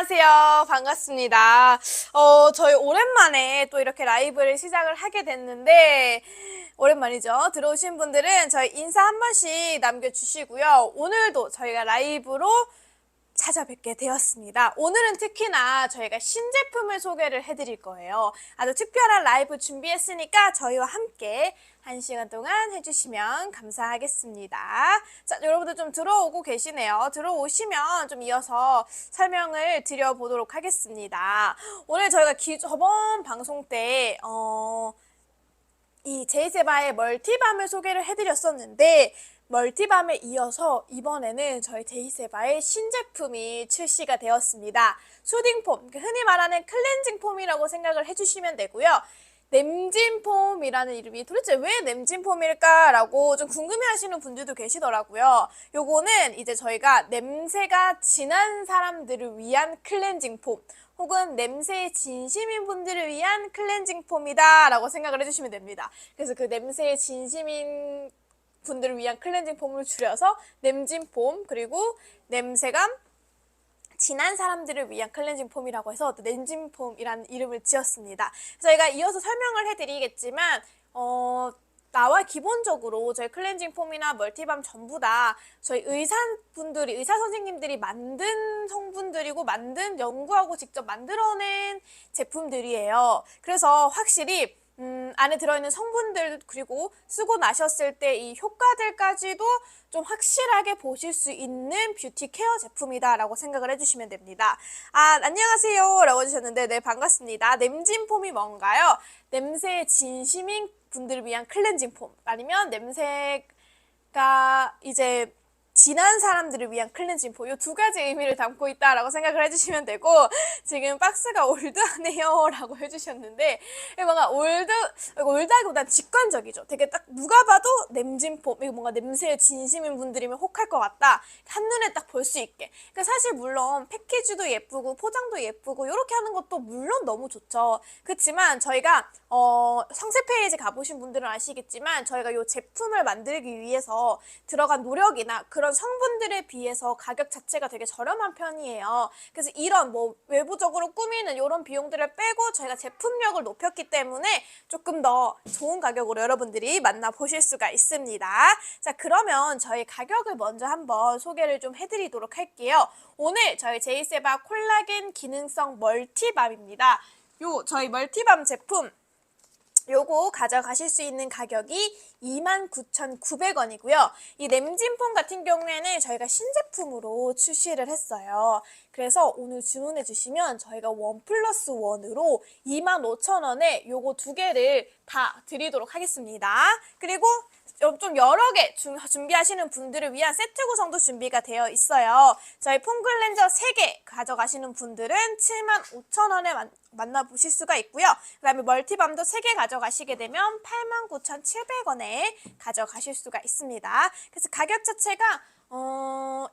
안녕하세요. 반갑습니다. 저희 오랜만에 또 이렇게 라이브를 시작을 하게 됐는데, 오랜만이죠. 들어오신 분들은 저희 인사 한 번씩 남겨주시고요. 오늘도 저희가 라이브로 찾아뵙게 되었습니다. 오늘은 특히나 저희가 신제품을 소개를 해드릴 거예요. 아주 특별한 라이브 준비했으니까 저희와 함께 1시간 동안 해주시면 감사하겠습니다. 자, 여러분들 좀 들어오고 계시네요. 들어오시면 좀 이어서 설명을 드려보도록 하겠습니다. 오늘 저희가 저번 방송 때 이 제이세바의 멀티밤을 소개를 해드렸었는데, 멀티밤에 이어서 이번에는 저희 제이세바의 신제품이 출시가 되었습니다. 수딩폼, 흔히 말하는 클렌징 폼이라고 생각을 해주시면 되고요. 냄진폼이라는 이름이 도대체 왜 냄진폼일까라고 좀 궁금해하시는 분들도 계시더라고요. 요거는 이제 저희가 냄새가 진한 사람들을 위한 클렌징 폼, 혹은 냄새에 진심인 분들을 위한 클렌징 폼이다 라고 생각을 해주시면 됩니다. 그래서 그 냄새에 진심인 분들을 위한 클렌징 폼을 줄여서 냄진폼, 그리고 냄새감 진한 사람들을 위한 클렌징 폼이라고 해서 냄진 폼이라는 이름을 지었습니다. 저희가 이어서 설명을 해드리겠지만 나와 기본적으로 저희 클렌징 폼이나 멀티밤 전부 다 저희 의사 선생님들이 만든 성분들이고 연구하고 직접 만들어낸 제품들이에요. 그래서 확실히 안에 들어있는 성분들, 그리고 쓰고 나셨을 때 이 효과들까지도 좀 확실하게 보실 수 있는 뷰티 케어 제품이다라고 생각을 해주시면 됩니다. 안녕하세요 라고 해주셨는데, 네, 반갑습니다. 냄진 폼이 뭔가요? 냄새에 진심인 분들을 위한 클렌징 폼, 아니면 냄새가 이제 진한 사람들을 위한 클렌징 폼, 이 두 가지 의미를 담고 있다라고 생각을 해주시면 되고, 지금 박스가 올드하네요 라고 해주셨는데, 뭔가 올드하기보단 직관적이죠. 되게 딱 누가 봐도 냄진 폼, 이거 뭔가 냄새에 진심인 분들이면 혹할 것 같다, 한눈에 딱 볼 수 있게. 그러니까 사실 물론 패키지도 예쁘고 포장도 예쁘고 이렇게 하는 것도 물론 너무 좋죠. 그렇지만 저희가 성세 페이지 가보신 분들은 아시겠지만, 저희가 이 제품을 만들기 위해서 들어간 노력이나 그런 성분들에 비해서 가격 자체가 되게 저렴한 편이에요. 그래서 이런 외부적으로 꾸미는 이런 비용들을 빼고 저희가 제품력을 높였기 때문에 조금 더 좋은 가격으로 여러분들이 만나보실 수가 있습니다. 자, 그러면 저희 가격을 먼저 한번 소개를 좀 해드리도록 할게요. 오늘 저희 제이세바 콜라겐 기능성 멀티밤입니다. 저희 멀티밤 제품 요거 가져가실 수 있는 가격이 29,900원이고요. 이 냄진폼 같은 경우에는 저희가 신제품으로 출시를 했어요. 그래서 오늘 주문해 주시면 저희가 1+1으로 25,000원에 요거 두 개를 다 드리도록 하겠습니다. 그리고 좀 여러 개 준비하시는 분들을 위한 세트 구성도 준비가 되어 있어요. 저희 폼 클렌저 3개 가져가시는 분들은 75,000원에 만나보실 수가 있고요. 그 다음에 멀티밤도 3개 가져가시게 되면 89,700원에 가져가실 수가 있습니다. 그래서 가격 자체가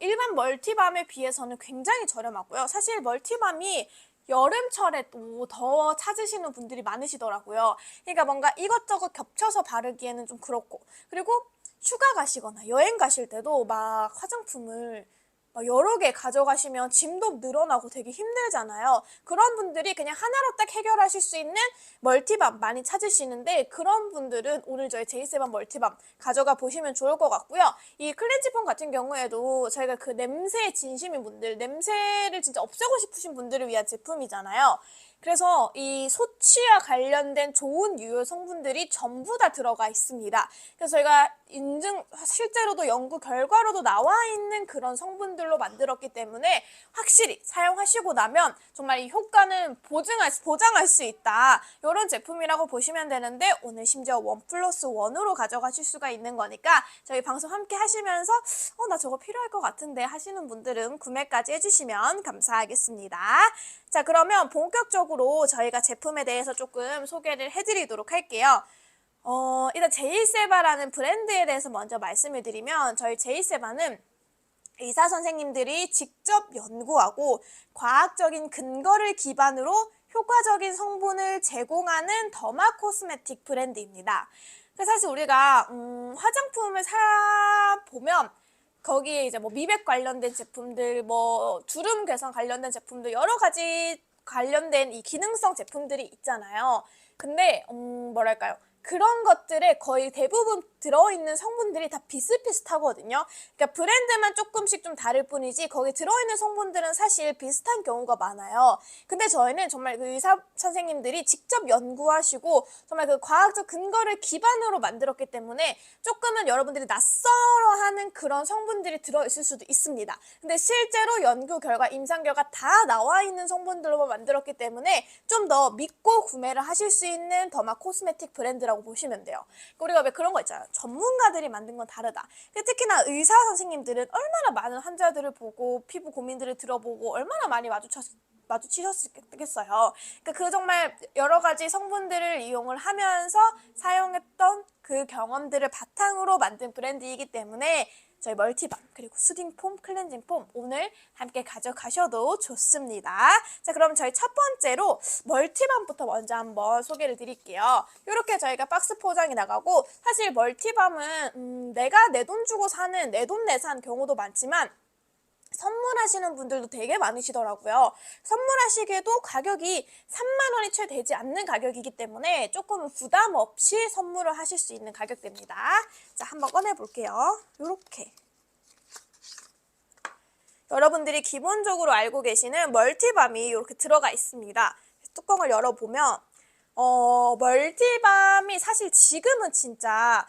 일반 멀티밤에 비해서는 굉장히 저렴하고요. 사실 멀티밤이 여름철에 또 더 찾으시는 분들이 많으시더라고요. 그러니까 뭔가 이것저것 겹쳐서 바르기에는 좀 그렇고, 그리고 휴가 가시거나 여행 가실 때도 막 화장품을 여러 개 가져가시면 짐도 늘어나고 되게 힘들잖아요. 그런 분들이 그냥 하나로 딱 해결하실 수 있는 멀티밤 많이 찾으시는데, 그런 분들은 오늘 저희 제이세밤 멀티밤 가져가 보시면 좋을 것 같고요. 이 클렌지폼 같은 경우에도 저희가 그 냄새에 진심인 분들, 냄새를 진짜 없애고 싶으신 분들을 위한 제품이잖아요. 그래서 이 소취와 관련된 좋은 유효 성분들이 전부 다 들어가 있습니다. 그래서 저희가 실제로도 연구 결과로도 나와 있는 그런 성분들로 만들었기 때문에 확실히 사용하시고 나면 정말 이 효과는 보장할 수 있다, 이런 제품이라고 보시면 되는데, 오늘 심지어 1+1으로 가져가실 수가 있는 거니까 저희 방송 함께 하시면서 나 저거 필요할 것 같은데 하시는 분들은 구매까지 해주시면 감사하겠습니다. 자, 그러면 본격적으로 저희가 제품에 대해서 조금 소개를 해드리도록 할게요. 일단 제이세바라는 브랜드에 대해서 먼저 말씀을 드리면, 저희 제이세바는 의사 선생님들이 직접 연구하고 과학적인 근거를 기반으로 효과적인 성분을 제공하는 더마 코스메틱 브랜드입니다. 사실 우리가 화장품을 사 보면 거기에 이제 뭐 미백 관련된 제품들, 뭐 주름 개선 관련된 제품들, 여러 가지 관련된 이 기능성 제품들이 있잖아요. 근데 뭐랄까요? 그런 것들에 거의 대부분 들어있는 성분들이 다 비슷비슷하거든요. 그러니까 브랜드만 조금씩 좀 다를 뿐이지 거기 들어있는 성분들은 사실 비슷한 경우가 많아요. 근데 저희는 정말 그 의사 선생님들이 직접 연구하시고 정말 그 과학적 근거를 기반으로 만들었기 때문에 조금은 여러분들이 낯설어하는 그런 성분들이 들어있을 수도 있습니다. 근데 실제로 연구 결과, 임상 결과 다 나와 있는 성분들로만 만들었기 때문에 좀 더 믿고 구매를 하실 수 있는 더마 코스메틱 브랜드라고 보시면 돼요. 우리가 왜 그런 거 있잖아요. 전문가들이 만든 건 다르다. 특히나 의사 선생님들은 얼마나 많은 환자들을 보고 피부 고민들을 들어보고 얼마나 많이 마주치셨겠어요. 그러니까 그 정말 여러 가지 성분들을 이용을 하면서 사용했던 그 경험들을 바탕으로 만든 브랜드이기 때문에 저희 멀티밤 그리고 수딩폼, 클렌징폼 오늘 함께 가져가셔도 좋습니다. 자, 그럼 저희 첫 번째로 멀티밤부터 먼저 한번 소개를 드릴게요. 이렇게 저희가 박스 포장이 나가고 사실 멀티밤은 내가 내 돈 주고 사는 내돈내산 경우도 많지만 선물하시는 분들도 되게 많으시더라고요. 선물하시기에도 가격이 3만 원이 채 되지 않는 가격이기 때문에 조금 부담 없이 선물을 하실 수 있는 가격대입니다. 자, 한번 꺼내볼게요. 이렇게. 여러분들이 기본적으로 알고 계시는 멀티밤이 이렇게 들어가 있습니다. 뚜껑을 열어보면 멀티밤이 사실 지금은 진짜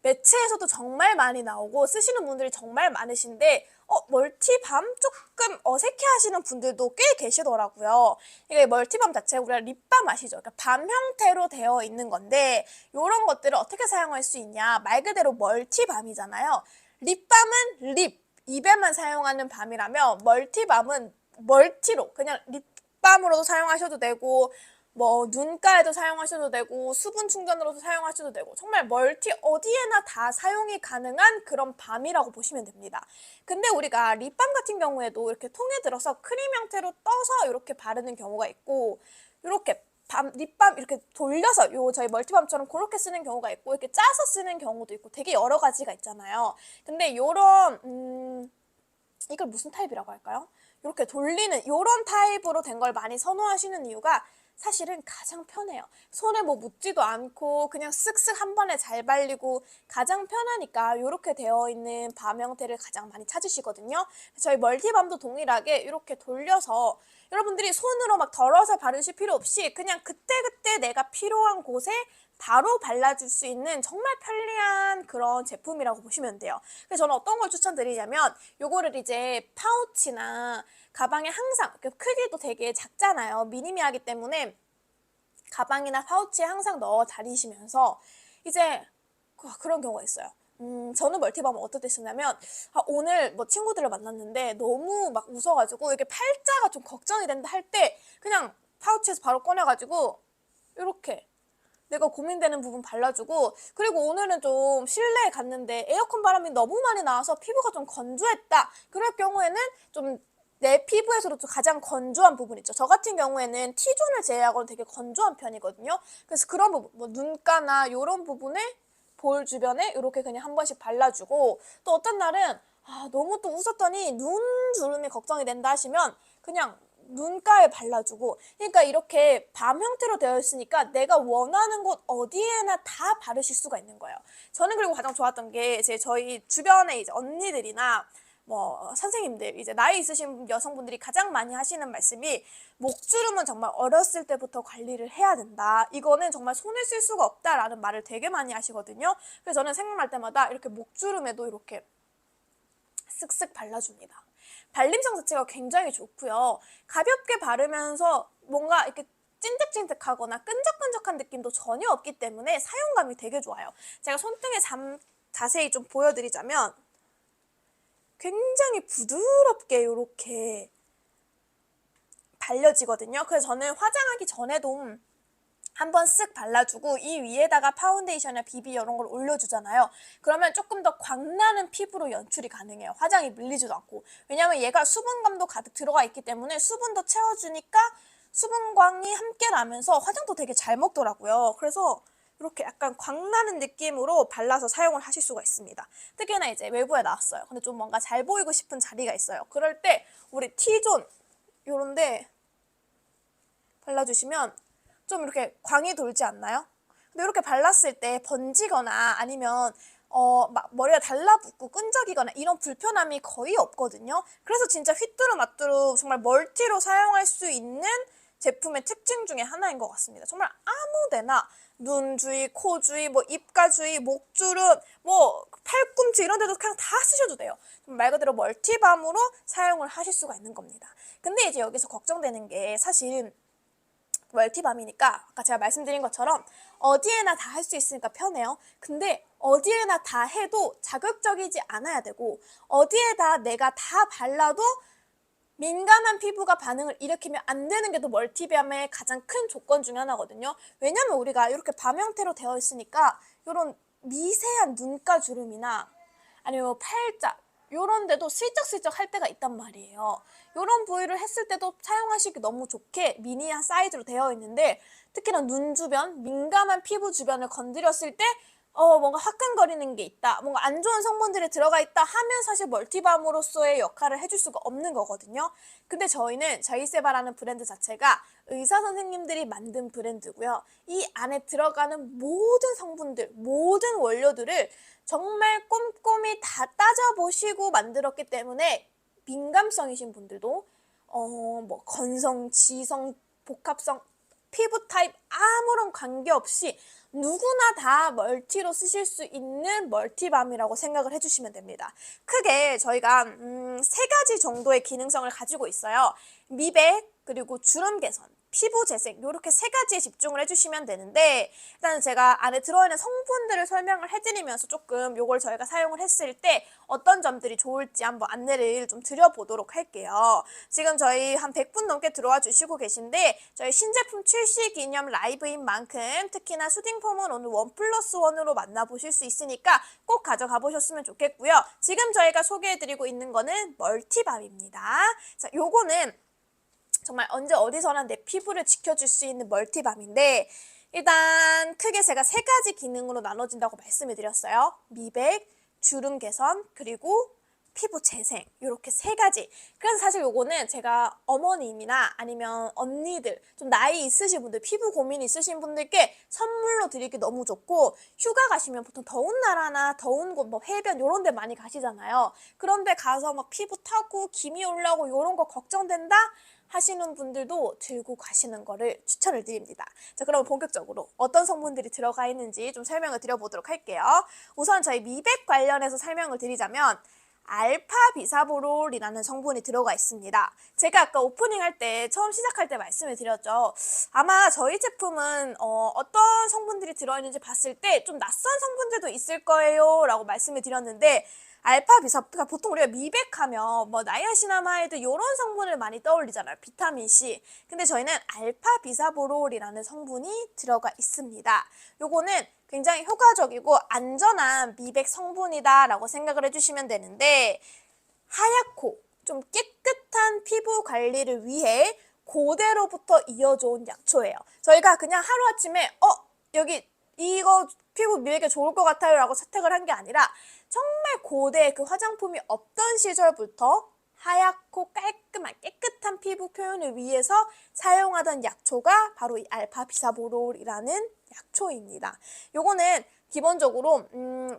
매체에서도 정말 많이 나오고 쓰시는 분들이 정말 많으신데 멀티밤 조금 어색해 하시는 분들도 꽤 계시더라고요. 이게 멀티밤 자체가 우리가 립밤 아시죠? 그러니까 밤 형태로 되어 있는 건데 이런 것들을 어떻게 사용할 수 있냐? 말 그대로 멀티밤이잖아요. 립밤은 립, 입에만 사용하는 밤이라면 멀티밤은 멀티로 그냥 립밤으로도 사용하셔도 되고 뭐 눈가에도 사용하셔도 되고 수분 충전으로도 사용하셔도 되고 정말 멀티 어디에나 다 사용이 가능한 그런 밤이라고 보시면 됩니다. 근데 우리가 립밤 같은 경우에도 이렇게 통에 들어서 크림 형태로 떠서 이렇게 바르는 경우가 있고 이렇게 립밤 이렇게 돌려서 저희 멀티밤처럼 그렇게 쓰는 경우가 있고 이렇게 짜서 쓰는 경우도 있고 되게 여러 가지가 있잖아요. 근데 요런 이걸 무슨 타입이라고 할까요? 이렇게 돌리는 이런 타입으로 된 걸 많이 선호하시는 이유가 사실은 가장 편해요. 손에 뭐 묻지도 않고 그냥 쓱쓱 한 번에 잘 발리고 가장 편하니까 이렇게 되어 있는 밤 형태를 가장 많이 찾으시거든요. 저희 멀티밤도 동일하게 이렇게 돌려서 여러분들이 손으로 막 덜어서 바르실 필요 없이 그냥 그때그때 내가 필요한 곳에 바로 발라줄 수 있는 정말 편리한 그런 제품이라고 보시면 돼요. 그래서 저는 어떤 걸 추천드리냐면 요거를 이제 파우치나 가방에 항상 크기도 되게 작잖아요. 미니미하기 때문에 가방이나 파우치에 항상 넣어 다니시면서 이제 그런 경우가 있어요. 저는 멀티밤을 어떨 때 쓰냐면 오늘 뭐 친구들을 만났는데 너무 막 웃어가지고 이렇게 팔자가 좀 걱정이 된다 할 때 그냥 파우치에서 바로 꺼내가지고 이렇게 내가 고민되는 부분 발라주고 그리고 오늘은 좀 실내에 갔는데 에어컨 바람이 너무 많이 나와서 피부가 좀 건조했다. 그럴 경우에는 좀 내 피부에서도 좀 가장 건조한 부분 있죠. 저 같은 경우에는 T존을 제외하고는 되게 건조한 편이거든요. 그래서 그런 부분, 뭐 눈가나 이런 부분에 볼 주변에 이렇게 그냥 한 번씩 발라주고 또 어떤 날은 너무 또 웃었더니 눈 주름이 걱정이 된다 하시면 그냥 눈가에 발라주고 그러니까 이렇게 밤 형태로 되어 있으니까 내가 원하는 곳 어디에나 다 바르실 수가 있는 거예요. 저는 그리고 가장 좋았던 게 저희 주변에 이제 언니들이나 뭐 선생님들 이제 나이 있으신 여성분들이 가장 많이 하시는 말씀이 목주름은 정말 어렸을 때부터 관리를 해야 된다. 이거는 정말 손을 쓸 수가 없다라는 말을 되게 많이 하시거든요. 그래서 저는 생각날 때마다 이렇게 목주름에도 이렇게 쓱쓱 발라줍니다. 발림성 자체가 굉장히 좋고요. 가볍게 바르면서 뭔가 이렇게 찐득찐득하거나 끈적끈적한 느낌도 전혀 없기 때문에 사용감이 되게 좋아요. 제가 손등에 자세히 좀 보여드리자면 굉장히 부드럽게 이렇게 발려지거든요. 그래서 저는 화장하기 전에도 한번 쓱 발라주고 이 위에다가 파운데이션이나 비비 이런 걸 올려주잖아요. 그러면 조금 더 광나는 피부로 연출이 가능해요. 화장이 밀리지도 않고. 왜냐면 얘가 수분감도 가득 들어가 있기 때문에 수분도 채워주니까 수분광이 함께 나면서 화장도 되게 잘 먹더라고요. 그래서 이렇게 약간 광나는 느낌으로 발라서 사용을 하실 수가 있습니다. 특히나 이제 외부에 나왔어요. 근데 좀 뭔가 잘 보이고 싶은 자리가 있어요. 그럴 때 우리 T존 요런데 발라주시면 좀 이렇게 광이 돌지 않나요? 근데 이렇게 발랐을 때 번지거나 아니면 막 머리가 달라붙고 끈적이거나 이런 불편함이 거의 없거든요. 그래서 진짜 휘뚜루마뚜루 정말 멀티로 사용할 수 있는 제품의 특징 중에 하나인 것 같습니다. 정말 아무데나 눈 주위, 코 주위, 뭐 입가 주위, 목주름, 뭐 팔꿈치 이런 데도 그냥 다 쓰셔도 돼요. 말 그대로 멀티밤으로 사용을 하실 수가 있는 겁니다. 근데 이제 여기서 걱정되는 게 사실 멀티밤이니까 아까 제가 말씀드린 것처럼 어디에나 다 할 수 있으니까 편해요. 근데 어디에나 다 해도 자극적이지 않아야 되고 어디에다 내가 다 발라도 민감한 피부가 반응을 일으키면 안 되는 게 또 멀티밤의 가장 큰 조건 중에 하나거든요. 왜냐면 우리가 이렇게 밤 형태로 되어 있으니까 이런 미세한 눈가 주름이나 아니면 팔자 요런 데도 슬쩍슬쩍 할 때가 있단 말이에요. 요런 부위를 했을 때도 사용하시기 너무 좋게 미니한 사이즈로 되어 있는데 특히나 눈 주변, 민감한 피부 주변을 건드렸을 때 뭔가 화끈거리는 게 있다, 뭔가 안 좋은 성분들이 들어가 있다 하면 사실 멀티밤으로서의 역할을 해줄 수가 없는 거거든요. 근데 저희는 저이세바라는 브랜드 자체가 의사 선생님들이 만든 브랜드고요. 이 안에 들어가는 모든 성분들, 모든 원료들을 정말 꼼꼼히 다 따져보시고 만들었기 때문에 민감성이신 분들도 뭐 건성, 지성, 복합성, 피부 타입 아무런 관계없이 누구나 다 멀티로 쓰실 수 있는 멀티밤이라고 생각을 해주시면 됩니다. 크게 저희가 3가지 정도의 기능성을 가지고 있어요. 미백, 그리고 주름 개선, 피부 재생 이렇게 3가지에 집중을 해주시면 되는데 일단 제가 안에 들어있는 성분들을 설명을 해드리면서 조금 요걸 저희가 사용을 했을 때 어떤 점들이 좋을지 한번 안내를 좀 드려보도록 할게요. 지금 저희 한 100분 넘게 들어와 주시고 계신데 저희 신제품 출시 기념 라이브인 만큼 특히나 수딩폼은 오늘 1+1으로 만나보실 수 있으니까 꼭 가져가 보셨으면 좋겠고요. 지금 저희가 소개해드리고 있는 거는 멀티밤입니다. 자, 요거는 정말 언제 어디서나 내 피부를 지켜줄 수 있는 멀티밤인데 일단 크게 제가 3가지 기능으로 나눠진다고 말씀을 드렸어요. 미백, 주름 개선, 그리고 피부 재생 이렇게 3가지. 그래서 사실 요거는 제가 어머님이나 아니면 언니들 좀 나이 있으신 분들, 피부 고민 있으신 분들께 선물로 드리기 너무 좋고 휴가 가시면 보통 더운 나라나 더운 곳 뭐 해변 이런 데 많이 가시잖아요. 그런데 가서 막 피부 타고 기미 올라오고 이런 거 걱정된다 하시는 분들도 들고 가시는 거를 추천을 드립니다. 자, 그럼 본격적으로 어떤 성분들이 들어가 있는지 좀 설명을 드려보도록 할게요. 우선 저희 미백 관련해서 설명을 드리자면 알파비사보롤이라는 성분이 들어가 있습니다. 제가 아까 오프닝 할 때 처음 시작할 때 말씀을 드렸죠. 아마 저희 제품은 어떤 성분들이 들어있는지 봤을 때 좀 낯선 성분들도 있을 거예요 라고 말씀을 드렸는데 알파비사, 그러니까 보통 우리가 미백하면 뭐 나이아신아마이드 이런 성분을 많이 떠올리잖아요. 비타민C. 근데 저희는 알파비사보롤이라는 성분이 들어가 있습니다. 요거는 굉장히 효과적이고 안전한 미백 성분이다 라고 생각을 해주시면 되는데 하얗고 좀 깨끗한 피부 관리를 위해 고대로부터 이어져온 약초예요. 저희가 그냥 하루아침에 여기 이거 피부 미백에 좋을 것 같아요 라고 선택을 한 게 아니라 정말 고대 그 화장품이 없던 시절부터 하얗고 깔끔한 깨끗한 피부 표현을 위해서 사용하던 약초가 바로 이 알파비사보롤이라는 약초입니다. 요거는 기본적으로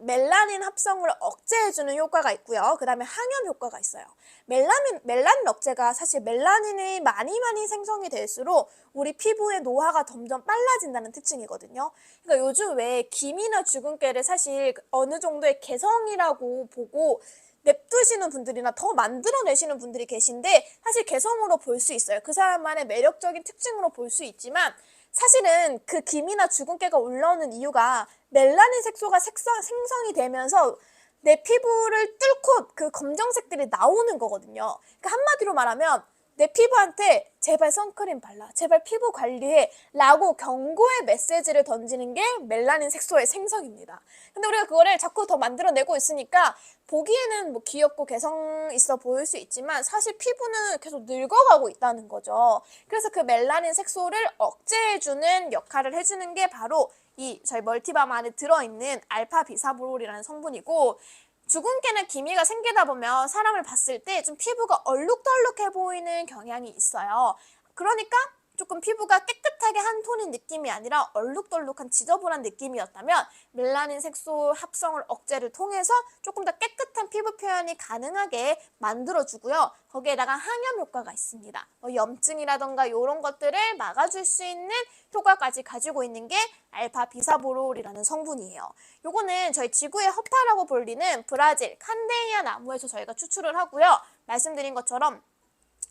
멜라닌 합성을 억제해주는 효과가 있고요. 그 다음에 항염 효과가 있어요. 멜라닌 억제가 사실 멜라닌이 많이 생성이 될수록 우리 피부의 노화가 점점 빨라진다는 특징이거든요. 그러니까 요즘 왜 기미나 주근깨를 사실 어느 정도의 개성이라고 보고 냅두시는 분들이나 더 만들어내시는 분들이 계신데 사실 개성으로 볼 수 있어요. 그 사람만의 매력적인 특징으로 볼 수 있지만 사실은 그 기미나 주근깨가 올라오는 이유가 멜라닌 색소가 생성이 되면서 내 피부를 뚫고 그 검정색들이 나오는 거거든요. 그러니까 한마디로 말하면 내 피부한테 제발 선크림 발라, 제발 피부 관리해 라고 경고의 메시지를 던지는 게 멜라닌 색소의 생성입니다. 근데 우리가 그거를 자꾸 더 만들어내고 있으니까 보기에는 뭐 귀엽고 개성 있어 보일 수 있지만 사실 피부는 계속 늙어가고 있다는 거죠. 그래서 그 멜라닌 색소를 억제해주는 역할을 해주는 게 바로 이 저희 멀티밤 안에 들어있는 알파 비사보롤이라는 성분이고, 주근깨나 기미가 생기다 보면 사람을 봤을 때 좀 피부가 얼룩덜룩해 보이는 경향이 있어요. 그러니까 조금 피부가 깨끗하게 한 톤인 느낌이 아니라 얼룩덜룩한 지저분한 느낌이었다면 멜라닌 색소 합성을 억제를 통해서 조금 더 깨끗한 피부 표현이 가능하게 만들어주고요. 거기에다가 항염 효과가 있습니다. 염증이라던가 이런 것들을 막아줄 수 있는 효과까지 가지고 있는 게 알파 비사보롤이라는 성분이에요. 요거는 저희 지구의 허파라고 불리는 브라질 칸데이아 나무에서 저희가 추출을 하고요. 말씀드린 것처럼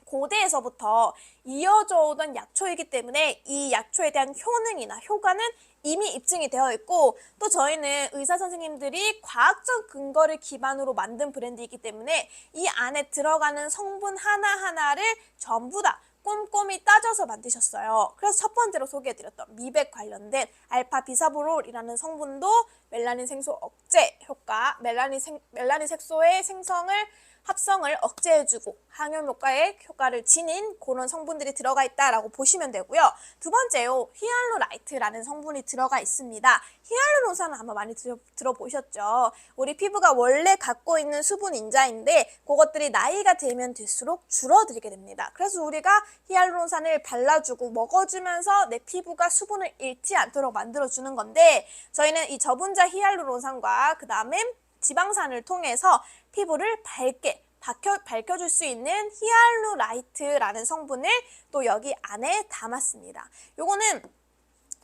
고대에서부터 이어져 오던 약초이기 때문에 이 약초에 대한 효능이나 효과는 이미 입증이 되어 있고, 또 저희는 의사 선생님들이 과학적 근거를 기반으로 만든 브랜드이기 때문에 이 안에 들어가는 성분 하나하나를 전부 다 꼼꼼히 따져서 만드셨어요. 그래서 첫 번째로 소개해드렸던 미백 관련된 알파 비사보롤이라는 성분도 멜라닌 색소 억제 효과, 멜라닌 색소의 합성을 억제해주고 항염 효과를 지닌 그런 성분들이 들어가 있다라고 보시면 되고요. 두 번째로 히알루라이트라는 성분이 들어가 있습니다. 히알루론산은 아마 많이 들어보셨죠. 우리 피부가 원래 갖고 있는 수분 인자인데 그것들이 나이가 들면 들수록 줄어들게 됩니다. 그래서 우리가 히알루론산을 발라주고 먹어주면서 내 피부가 수분을 잃지 않도록 만들어주는 건데, 저희는 이 저분자 히알루론산과 그 다음에 지방산을 통해서 피부를 밝혀줄 수 있는 히알루라이트라는 성분을 또 여기 안에 담았습니다. 요거는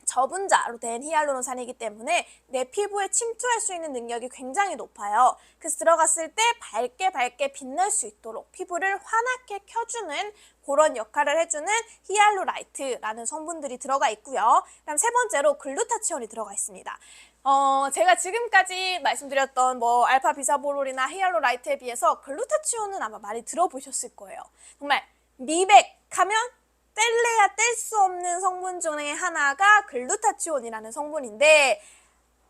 저분자로 된 히알루론산이기 때문에 내 피부에 침투할 수 있는 능력이 굉장히 높아요. 그래서 들어갔을 때 밝게 빛날 수 있도록 피부를 환하게 켜주는 그런 역할을 해주는 히알루라이트라는 성분들이 들어가 있고요. 그다음 세 번째로 글루타치온이 들어가 있습니다. 제가 지금까지 말씀드렸던 알파 비사보롤이나 히알루라이트에 비해서 글루타치온은 아마 많이 들어보셨을 거예요. 정말 미백하면 뗄래야 뗄 수 없는 성분 중에 하나가 글루타치온이라는 성분인데,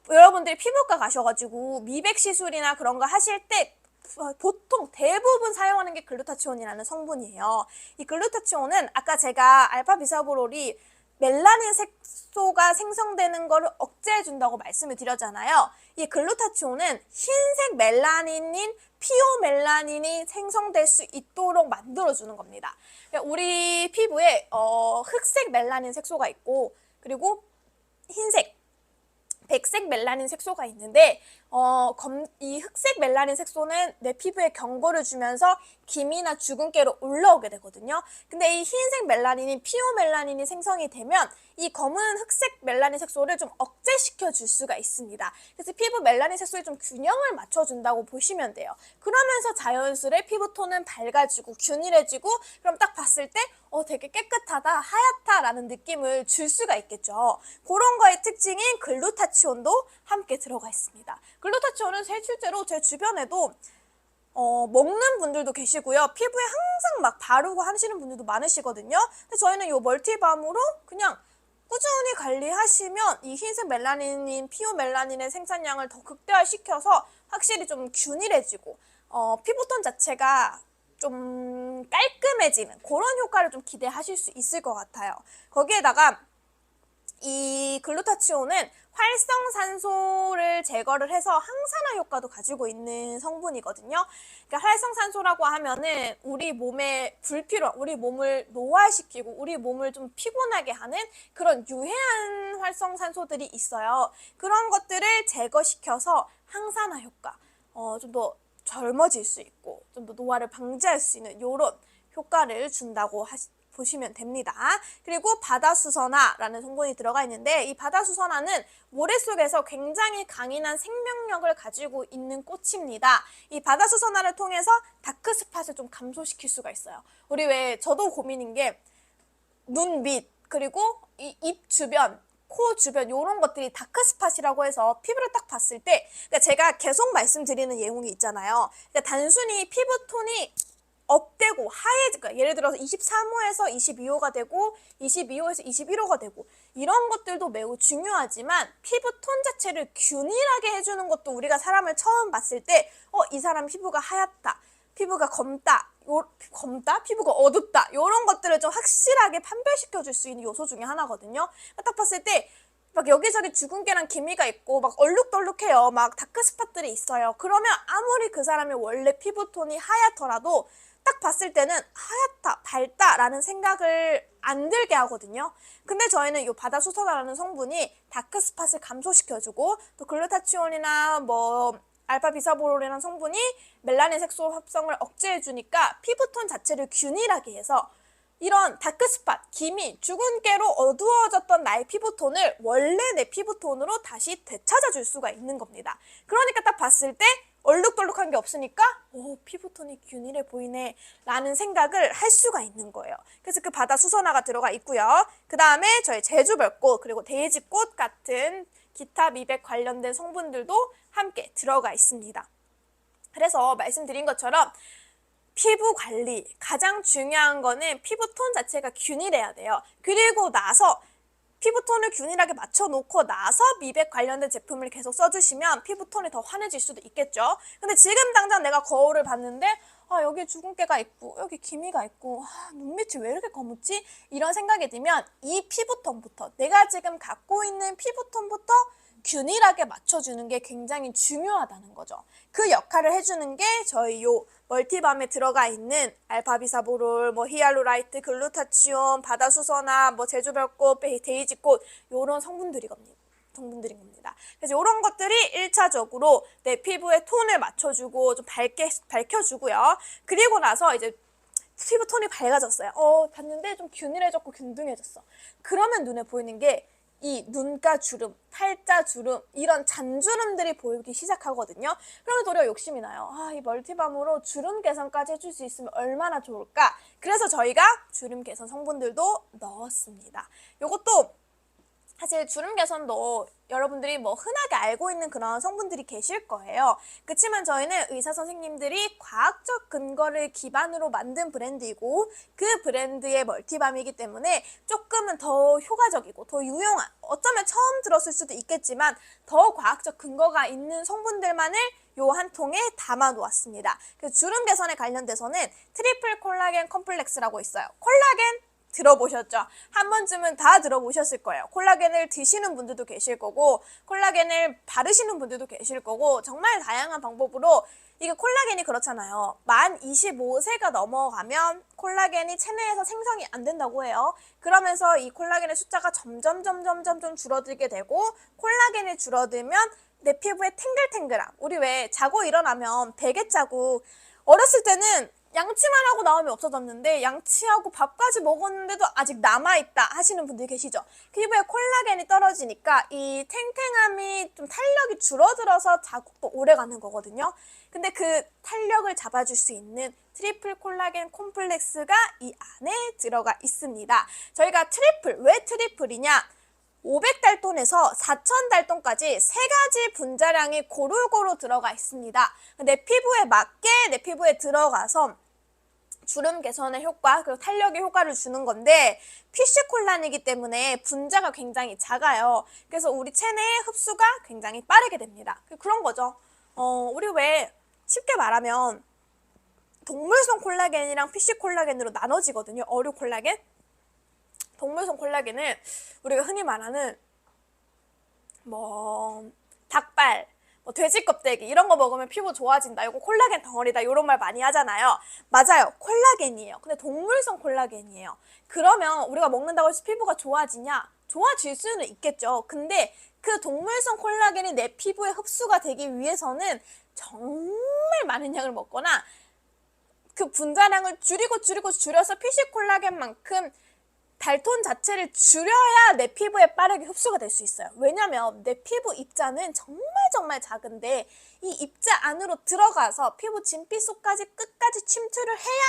여러분들이 피부과 가셔가지고 미백 시술이나 그런 거 하실 때 보통 대부분 사용하는 게 글루타치온이라는 성분이에요. 이 글루타치온은 아까 제가 알파 비사보롤이 멜라닌 색소가 생성되는 것을 억제해준다고 말씀을 드렸잖아요. 이 글루타치온은 흰색 멜라닌인 피오멜라닌이 생성될 수 있도록 만들어주는 겁니다. 그러니까 우리 피부에 흑색 멜라닌 색소가 있고, 그리고 흰색, 백색 멜라닌 색소가 있는데 이 흑색 멜라닌 색소는 내 피부에 경고를 주면서 기미나 주근깨로 올라오게 되거든요. 근데 이 흰색 멜라닌인 피오멜라닌이 생성이 되면 이 검은 흑색 멜라닌 색소를 좀 억제시켜 줄 수가 있습니다. 그래서 피부 멜라닌 색소에 좀 균형을 맞춰준다고 보시면 돼요. 그러면서 자연스레 피부톤은 밝아지고 균일해지고, 그럼 딱 봤을 때 되게 깨끗하다, 하얗다라는 느낌을 줄 수가 있겠죠. 그런 거의 특징인 글루타치온도 함께 들어가 있습니다. 글루타치온은 실제로 제 주변에도 먹는 분들도 계시고요. 피부에 항상 막 바르고 하시는 분들도 많으시거든요. 근데 저희는 이 멀티밤으로 그냥 꾸준히 관리하시면 이 흰색 멜라닌인 피오멜라닌의 생산량을 더 극대화시켜서 확실히 좀 균일해지고 피부톤 자체가 좀 깔끔해지는 그런 효과를 좀 기대하실 수 있을 것 같아요. 거기에다가 이 글루타치온은 활성산소를 제거를 해서 항산화 효과도 가지고 있는 성분이거든요. 그러니까 활성산소라고 하면은 우리 몸에 우리 몸을 노화시키고 우리 몸을 좀 피곤하게 하는 그런 유해한 활성산소들이 있어요. 그런 것들을 제거시켜서 항산화 효과, 좀 더 젊어질 수 있고 좀 더 노화를 방지할 수 있는 이런 효과를 준다고 보시면 됩니다. 그리고 바다수선화라는 성분이 들어가 있는데, 이 바다수선화는 모래 속에서 굉장히 강인한 생명력을 가지고 있는 꽃입니다. 이 바다수선화를 통해서 다크스팟을 좀 감소시킬 수가 있어요. 저도 고민인 게 눈 밑, 그리고 이 입 주변, 코 주변 이런 것들이 다크스팟이라고 해서 피부를 딱 봤을 때, 그러니까 제가 계속 말씀드리는 내용이 있잖아요. 그러니까 단순히 피부톤이 업되고 하얘지고, 예를 들어서 23호에서 22호가 되고 22호에서 21호가 되고, 이런 것들도 매우 중요하지만 피부톤 자체를 균일하게 해주는 것도, 우리가 사람을 처음 봤을 때 이 사람 피부가 하얗다, 피부가 검다, 피부가 어둡다, 이런 것들을 좀 확실하게 판별시켜 줄 수 있는 요소 중에 하나거든요. 딱 봤을 때 막 여기저기 주근깨랑 기미가 있고 막 얼룩덜룩해요. 막 다크스팟들이 있어요. 그러면 아무리 그 사람의 원래 피부톤이 하얗더라도 딱 봤을 때는 하얗다, 밝다라는 생각을 안 들게 하거든요. 근데 저희는 이 바다수소나라는 성분이 다크스팟을 감소시켜주고, 또 글루타치온이나 뭐 알파비사보롤이라는 성분이 멜라닌 색소 합성을 억제해주니까 피부톤 자체를 균일하게 해서 이런 다크스팟, 기미, 주근깨로 어두워졌던 나의 피부톤을 원래 내 피부톤으로 다시 되찾아줄 수가 있는 겁니다. 그러니까 딱 봤을 때 얼룩덜룩한 게 없으니까 피부톤이 균일해 보이네 라는 생각을 할 수가 있는 거예요. 그래서 그 바다 수선화가 들어가 있고요. 그 다음에 저희 제주별꽃 그리고 데이지꽃 같은 기타 미백 관련된 성분들도 함께 들어가 있습니다. 그래서 말씀드린 것처럼 피부 관리 가장 중요한 거는 피부톤 자체가 균일해야 돼요. 그리고 나서 피부톤을 균일하게 맞춰놓고 나서 미백 관련된 제품을 계속 써주시면 피부톤이 더 환해질 수도 있겠죠. 근데 지금 당장 내가 거울을 봤는데 여기 주근깨가 있고 여기 기미가 있고 눈밑이 왜 이렇게 검었지? 이런 생각이 들면 이 피부톤부터, 내가 지금 갖고 있는 피부톤부터 균일하게 맞춰주는 게 굉장히 중요하다는 거죠. 그 역할을 해주는 게 저희 요 멀티밤에 들어가 있는 알파비사보롤, 히알루라이트, 글루타치온, 바다수소나, 제주별꽃, 데이지꽃 요런 성분들인 겁니다. 그래서 이런 것들이 1차적으로 내 피부의 톤을 맞춰주고 좀 밝혀주고요. 그리고 나서 이제 피부톤이 밝아졌어요. 봤는데 좀 균일해졌고 균등해졌어. 그러면 눈에 보이는 게 이 눈가 주름, 팔자 주름, 이런 잔주름들이 보이기 시작하거든요. 그러면 우리가 욕심이 나요. 이 멀티밤으로 주름 개선까지 해줄 수 있으면 얼마나 좋을까? 그래서 저희가 주름 개선 성분들도 넣었습니다. 요것도 사실 주름 개선도 여러분들이 흔하게 알고 있는 그런 성분들이 계실 거예요. 그렇지만 저희는 의사 선생님들이 과학적 근거를 기반으로 만든 브랜드이고 그 브랜드의 멀티밤이기 때문에 조금은 더 효과적이고 더 유용한, 어쩌면 처음 들었을 수도 있겠지만 더 과학적 근거가 있는 성분들만을 요 한 통에 담아 놓았습니다. 그 주름 개선에 관련돼서는 트리플 콜라겐 컴플렉스라고 있어요. 콜라겐 들어보셨죠? 한 번쯤은 다 들어보셨을 거예요. 콜라겐을 드시는 분들도 계실 거고 콜라겐을 바르시는 분들도 계실 거고, 정말 다양한 방법으로. 이게 콜라겐이 그렇잖아요. 만 25세가 넘어가면 콜라겐이 체내에서 생성이 안 된다고 해요. 그러면서 이 콜라겐의 숫자가 점점 좀 줄어들게 되고, 콜라겐이 줄어들면 내 피부에 탱글탱글함, 우리 왜 자고 일어나면 베개 자국, 어렸을 때는 양치만 하고 나오면 없어졌는데 양치하고 밥까지 먹었는데도 아직 남아있다 하시는 분들 계시죠? 피부에 콜라겐이 떨어지니까 이 탱탱함이 좀 탄력이 줄어들어서 자국도 오래 가는 거거든요. 근데 그 탄력을 잡아줄 수 있는 트리플 콜라겐 콤플렉스가 이 안에 들어가 있습니다. 저희가 왜 트리플이냐? 500달톤에서 4000달톤까지 세 가지 분자량이 고루고루 들어가 있습니다. 내 피부에 맞게 내 피부에 들어가서 주름 개선의 효과, 그리고 탄력의 효과를 주는 건데, 피쉬콜란이기 때문에 분자가 굉장히 작아요. 그래서 우리 체내의 흡수가 굉장히 빠르게 됩니다. 그런 거죠. 우리 왜 쉽게 말하면 동물성 콜라겐이랑 피쉬콜라겐으로 나눠지거든요. 어류 콜라겐. 동물성 콜라겐은 우리가 흔히 말하는 닭발, 돼지 껍데기 이런 거 먹으면 피부 좋아진다, 이거 콜라겐 덩어리다, 이런 말 많이 하잖아요. 맞아요, 콜라겐이에요. 근데 동물성 콜라겐이에요. 그러면 우리가 먹는다고 해서 피부가 좋아지냐? 좋아질 수는 있겠죠. 근데 그 동물성 콜라겐이 내 피부에 흡수가 되기 위해서는 정말 많은 양을 먹거나 그 분자량을 줄여서 피쉬콜라겐만큼 달톤 자체를 줄여야 내 피부에 빠르게 흡수가 될 수 있어요. 왜냐면 내 피부 입자는 정말 작은데 이 입자 안으로 들어가서 피부 진피 속까지 끝까지 침투를 해야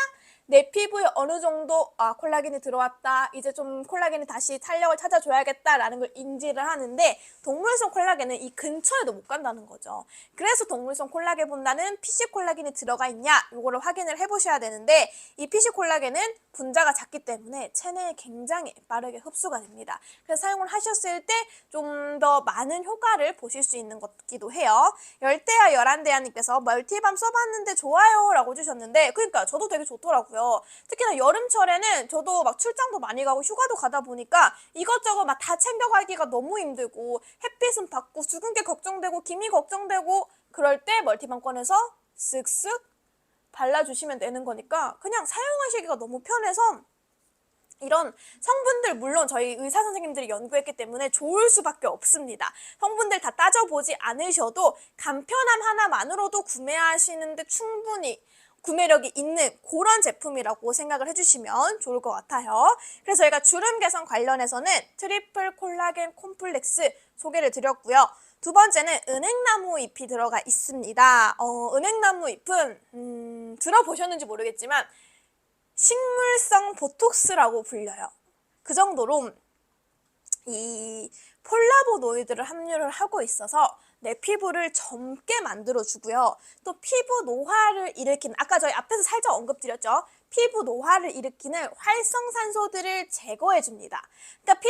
내 피부에 어느 정도 콜라겐이 들어왔다. 이제 좀 콜라겐이 다시 탄력을 찾아줘야겠다라는 걸 인지를 하는데 동물성 콜라겐은 이 근처에도 못 간다는 거죠. 그래서 동물성 콜라겐보다는 PC 콜라겐이 들어가 있냐 요거를 확인을 해보셔야 되는데 이 PC 콜라겐은 분자가 작기 때문에 체내에 굉장히 빠르게 흡수가 됩니다. 그래서 사용을 하셨을 때 좀 더 많은 효과를 보실 수 있는 것기도 해요. 열대야 열한대야님께서 멀티밤 써봤는데 좋아요 라고 주셨는데 그러니까 저도 되게 좋더라고요. 특히나 여름철에는 저도 막 출장도 많이 가고 휴가도 가다 보니까 이것저것 막 다 챙겨가기가 너무 힘들고 햇빛은 받고 수분기 걱정되고 기미 걱정되고 그럴 때 멀티밤 꺼내서 쓱쓱 발라주시면 되는 거니까 그냥 사용하시기가 너무 편해서 이런 성분들 물론 저희 의사 선생님들이 연구했기 때문에 좋을 수밖에 없습니다. 성분들 다 따져보지 않으셔도 간편함 하나만으로도 구매하시는데 충분히 구매력이 있는 그런 제품이라고 생각을 해주시면 좋을 것 같아요. 그래서 저희가 주름 개선 관련해서는 트리플 콜라겐 콤플렉스 소개를 드렸고요. 두 번째는 은행나무 잎이 들어가 있습니다. 은행나무 잎은 들어보셨는지 모르겠지만 식물성 보톡스라고 불려요. 그 정도로 이 폴라보노이드를 함유를 하고 있어서 내 피부를 젊게 만들어주고요. 또 피부 노화를 일으키는 아까 저희 앞에서 살짝 언급드렸죠. 피부 노화를 일으키는 활성산소들을 제거해줍니다. 그러니까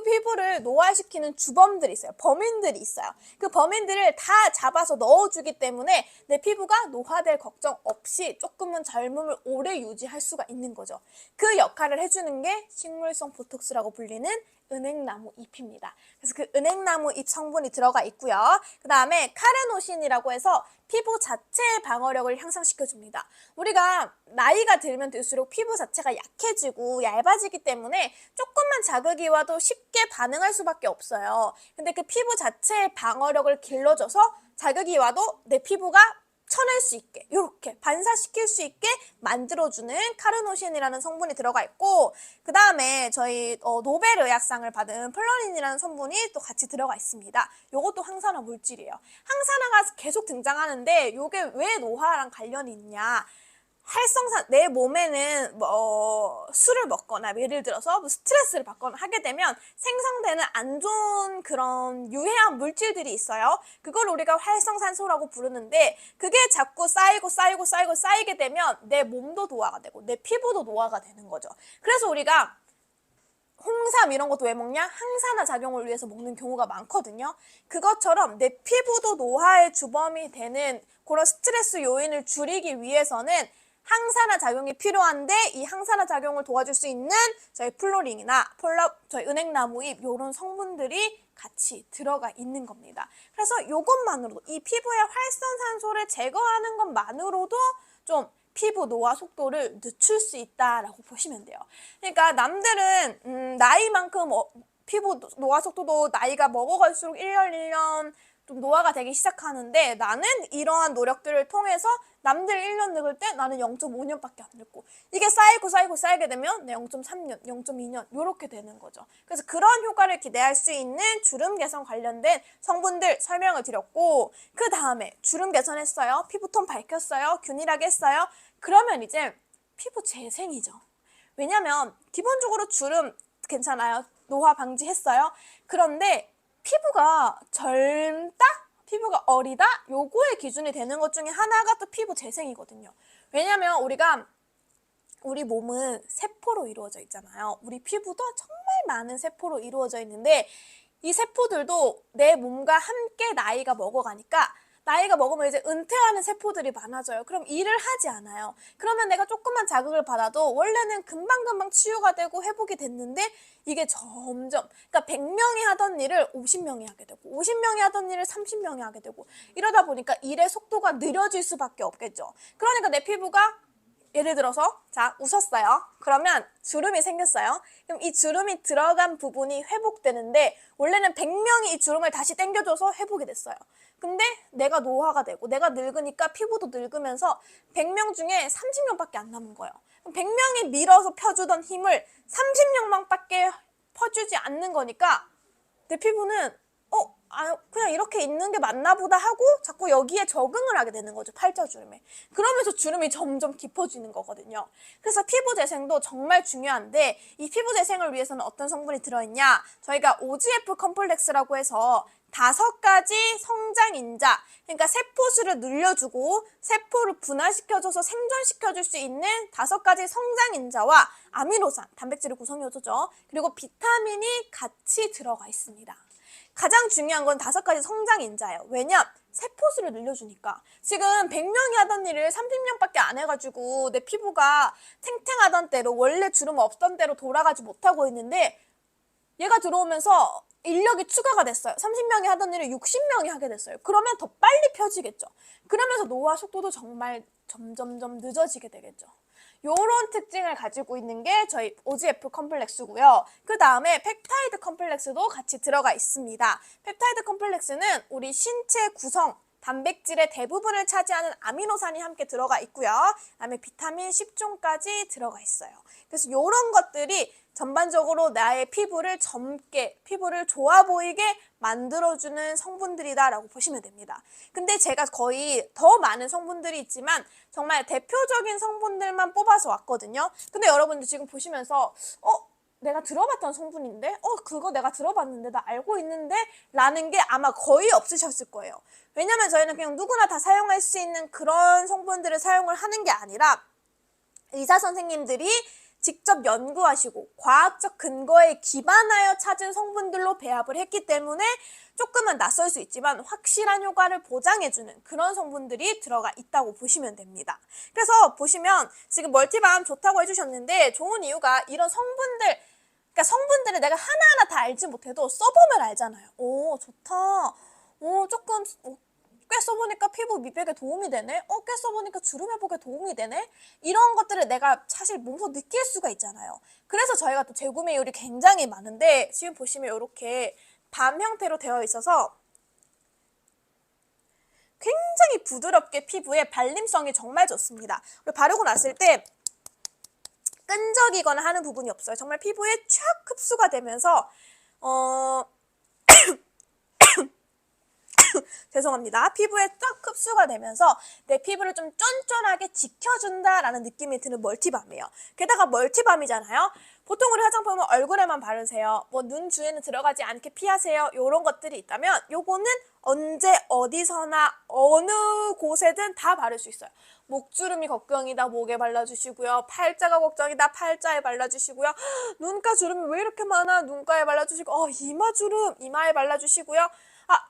피부를 노화시키는 주범들이 있어요. 범인들이 있어요. 그 범인들을 다 잡아서 넣어주기 때문에 내 피부가 노화될 걱정 없이 조금은 젊음을 오래 유지할 수가 있는 거죠. 그 역할을 해주는 게 식물성 보톡스라고 불리는 은행나무 잎입니다. 그래서 그 은행나무 잎 성분이 들어가 있고요. 그 다음에 카르노신이라고 해서 피부 자체의 방어력을 향상시켜줍니다. 우리가 나이가 들면 들수록 피부 자체가 약해지고 얇아지기 때문에 조금만 자극이 와도 쉽게 반응할 수밖에 없어요. 근데 그 피부 자체의 방어력을 길러줘서 자극이 와도 내 피부가 쳐낼 수 있게 이렇게 반사시킬 수 있게 만들어주는 카르노신이라는 성분이 들어가 있고 그 다음에 저희 노벨 의학상을 받은 플로린이라는 성분이 또 같이 들어가 있습니다. 이것도 항산화 물질이에요. 항산화가 계속 등장하는데 이게 왜 노화랑 관련이 있냐. 내 몸에는 술을 먹거나 예를 들어서 스트레스를 받거나 하게 되면 생성되는 안 좋은 그런 유해한 물질들이 있어요. 그걸 우리가 활성산소라고 부르는데 그게 자꾸 쌓이게 되면 내 몸도 노화가 되고 내 피부도 노화가 되는 거죠. 그래서 우리가 홍삼 이런 것도 왜 먹냐? 항산화 작용을 위해서 먹는 경우가 많거든요. 그것처럼 내 피부도 노화의 주범이 되는 그런 스트레스 요인을 줄이기 위해서는 항산화 작용이 필요한데 이 항산화 작용을 도와줄 수 있는 저희 플로린이나 저희 은행나무잎 이런 성분들이 같이 들어가 있는 겁니다. 그래서 이것만으로도 이 피부의 활성산소를 제거하는 것만으로도 좀 피부 노화 속도를 늦출 수 있다라고 보시면 돼요. 그러니까 남들은 나이만큼 피부 노화 속도도 나이가 먹어갈수록 1년 1년 좀 노화가 되기 시작하는데 나는 이러한 노력들을 통해서 남들 1년 늙을 때 나는 0.5년밖에 안 늙고 이게 쌓이게 되면 0.3년, 0.2년 이렇게 되는 거죠. 그래서 그런 효과를 기대할 수 있는 주름 개선 관련된 성분들 설명을 드렸고 그 다음에 주름 개선했어요. 피부톤 밝혔어요. 균일하게 했어요. 그러면 이제 피부 재생이죠. 왜냐면 기본적으로 주름 괜찮아요. 노화 방지했어요. 그런데 피부가 젊다? 피부가 어리다? 요거의 기준이 되는 것 중에 하나가 또 피부 재생이거든요. 왜냐면 우리 몸은 세포로 이루어져 있잖아요. 우리 피부도 정말 많은 세포로 이루어져 있는데 이 세포들도 내 몸과 함께 나이가 먹어가니까 나이가 먹으면 이제 은퇴하는 세포들이 많아져요. 그럼 일을 하지 않아요. 그러면 내가 조금만 자극을 받아도 원래는 금방금방 치유가 되고 회복이 됐는데 이게 점점 그러니까 100명이 하던 일을 50명이 하게 되고 50명이 하던 일을 30명이 하게 되고 이러다 보니까 일의 속도가 느려질 수밖에 없겠죠. 그러니까 내 피부가 예를 들어서 자 웃었어요. 그러면 주름이 생겼어요. 그럼 이 주름이 들어간 부분이 회복되는데 원래는 100명이 이 주름을 다시 당겨줘서 회복이 됐어요. 근데 내가 노화가 되고 내가 늙으니까 피부도 늙으면서 100명 중에 30명밖에 안 남은 거예요. 100명이 밀어서 펴주던 힘을 30명만밖에 퍼주지 않는 거니까 내 피부는 그냥 이렇게 있는 게 맞나 보다 하고 자꾸 여기에 적응을 하게 되는 거죠. 팔자주름에. 그러면서 주름이 점점 깊어지는 거거든요. 그래서 피부 재생도 정말 중요한데 이 피부 재생을 위해서는 어떤 성분이 들어있냐? 저희가 OGF 컴플렉스라고 해서 5가지 성장인자, 그러니까 세포수를 늘려주고 세포를 분화시켜줘서 생존시켜줄 수 있는 5가지 성장인자와 아미노산, 단백질의 구성요소죠. 그리고 비타민이 같이 들어가 있습니다. 가장 중요한 건 5가지 성장인자예요. 왜냐? 세포수를 늘려주니까. 지금 100명이 하던 일을 30명밖에 안 해가지고 내 피부가 탱탱하던 때로 원래 주름 없던 때로 돌아가지 못하고 있는데 얘가 들어오면서 인력이 추가가 됐어요. 30명이 하던 일을 60명이 하게 됐어요. 그러면 더 빨리 펴지겠죠. 그러면서 노화 속도도 정말 점점점 늦어지게 되겠죠. 요런 특징을 가지고 있는 게 저희 OGF 컴플렉스고요. 그 다음에 펩타이드 컴플렉스도 같이 들어가 있습니다. 펩타이드 컴플렉스는 우리 신체 구성, 단백질의 대부분을 차지하는 아미노산이 함께 들어가 있고요. 그 다음에 비타민 10종까지 들어가 있어요. 그래서 요런 것들이 전반적으로 나의 피부를 젊게, 피부를 좋아 보이게 만들어주는 성분들이다라고 보시면 됩니다. 근데 제가 거의 더 많은 성분들이 있지만 정말 대표적인 성분들만 뽑아서 왔거든요. 근데 여러분들 지금 보시면서 내가 들어봤던 성분인데? 그거 내가 들어봤는데? 나 알고 있는데? 라는 게 아마 거의 없으셨을 거예요. 왜냐면 저희는 그냥 누구나 다 사용할 수 있는 그런 성분들을 사용을 하는 게 아니라 의사 선생님들이 직접 연구하시고 과학적 근거에 기반하여 찾은 성분들로 배합을 했기 때문에 조금은 낯설 수 있지만 확실한 효과를 보장해주는 그런 성분들이 들어가 있다고 보시면 됩니다. 그래서 보시면 지금 멀티밤 좋다고 해주셨는데 좋은 이유가 이런 성분들, 그러니까 성분들을 내가 하나하나 다 알지 못해도 써보면 알잖아요. 오, 좋다. 조금 꽤 써보니까 피부 미백에 도움이 되네? 꽤 써보니까 주름 회복에 도움이 되네? 이런 것들을 내가 사실 몸소 느낄 수가 있잖아요. 그래서 저희가 또 재구매율이 굉장히 많은데 지금 보시면 이렇게 밤 형태로 되어 있어서 굉장히 부드럽게 피부에 발림성이 정말 좋습니다. 그리고 바르고 났을 때 끈적이거나 하는 부분이 없어요. 정말 피부에 촥 흡수가 되면서 죄송합니다. 피부에 쫙 흡수가 되면서 내 피부를 좀 쫀쫀하게 지켜준다라는 느낌이 드는 멀티밤이에요. 게다가 멀티밤이잖아요. 보통 우리 화장품은 얼굴에만 바르세요. 뭐 눈 주위에는 들어가지 않게 피하세요. 이런 것들이 있다면 요거는 언제 어디서나 어느 곳에든 다 바를 수 있어요. 목주름이 걱정이다 목에 발라주시고요. 팔자가 걱정이다 팔자에 발라주시고요. 눈가 주름이 왜 이렇게 많아 눈가에 발라주시고 이마 주름 이마에 발라주시고요.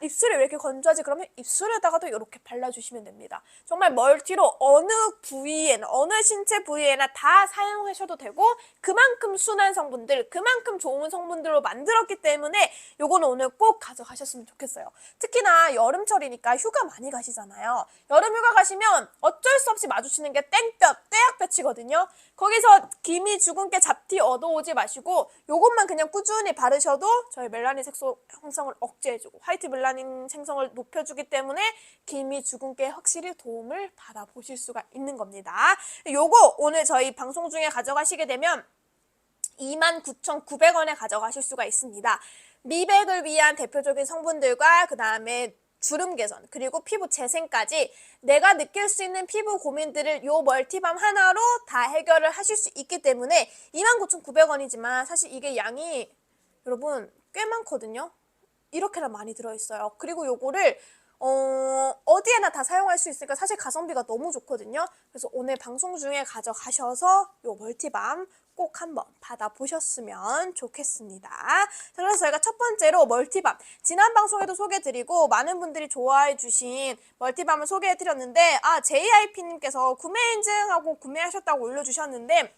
입술이 왜 이렇게 건조하지? 그러면 입술에다가도 이렇게 발라주시면 됩니다. 정말 멀티로 어느 부위에나 어느 신체 부위에나 다 사용하셔도 되고 그만큼 순한 성분들, 그만큼 좋은 성분들로 만들었기 때문에 요거는 오늘 꼭 가져가셨으면 좋겠어요. 특히나 여름철이니까 휴가 많이 가시잖아요. 여름 휴가 가시면 어쩔 수 없이 마주치는 게 땡볕, 떼약볕이거든요. 거기서 기미 주근깨 잡티 얻어오지 마시고 요것만 그냥 꾸준히 바르셔도 저희 멜라닌 색소 형성을 억제해주고 화이트 멜라닌 생성을 높여주기 때문에 기미 주근깨에 확실히 도움을 받아보실 수가 있는 겁니다. 요거 오늘 저희 방송 중에 가져가시게 되면 29,900원에 가져가실 수가 있습니다. 미백을 위한 대표적인 성분들과 그 다음에 주름 개선 그리고 피부 재생까지 내가 느낄 수 있는 피부 고민들을 요 멀티밤 하나로 다 해결을 하실 수 있기 때문에 29,900원이지만 사실 이게 양이 여러분 꽤 많거든요. 이렇게나 많이 들어있어요. 그리고 요거를 어디에나 다 사용할 수 있으니까 사실 가성비가 너무 좋거든요. 그래서 오늘 방송 중에 가져가셔서 요 멀티밤 꼭 한번 받아보셨으면 좋겠습니다. 자, 그래서 저희가 첫 번째로 멀티밤 지난 방송에도 소개해드리고 많은 분들이 좋아해주신 멀티밤을 소개해드렸는데 JIP님께서 구매 인증하고 구매하셨다고 올려주셨는데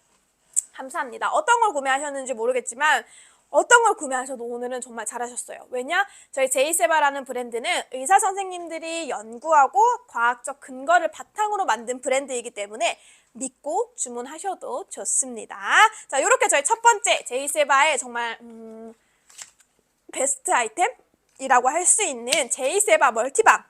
감사합니다. 어떤 걸 구매하셨는지 모르겠지만 어떤 걸 구매하셔도 오늘은 정말 잘하셨어요. 왜냐? 저희 제이세바라는 브랜드는 의사 선생님들이 연구하고 과학적 근거를 바탕으로 만든 브랜드이기 때문에 믿고 주문하셔도 좋습니다. 자, 이렇게 저희 첫 번째 제이세바의 정말 베스트 아이템이라고 할 수 있는 제이세바 멀티밤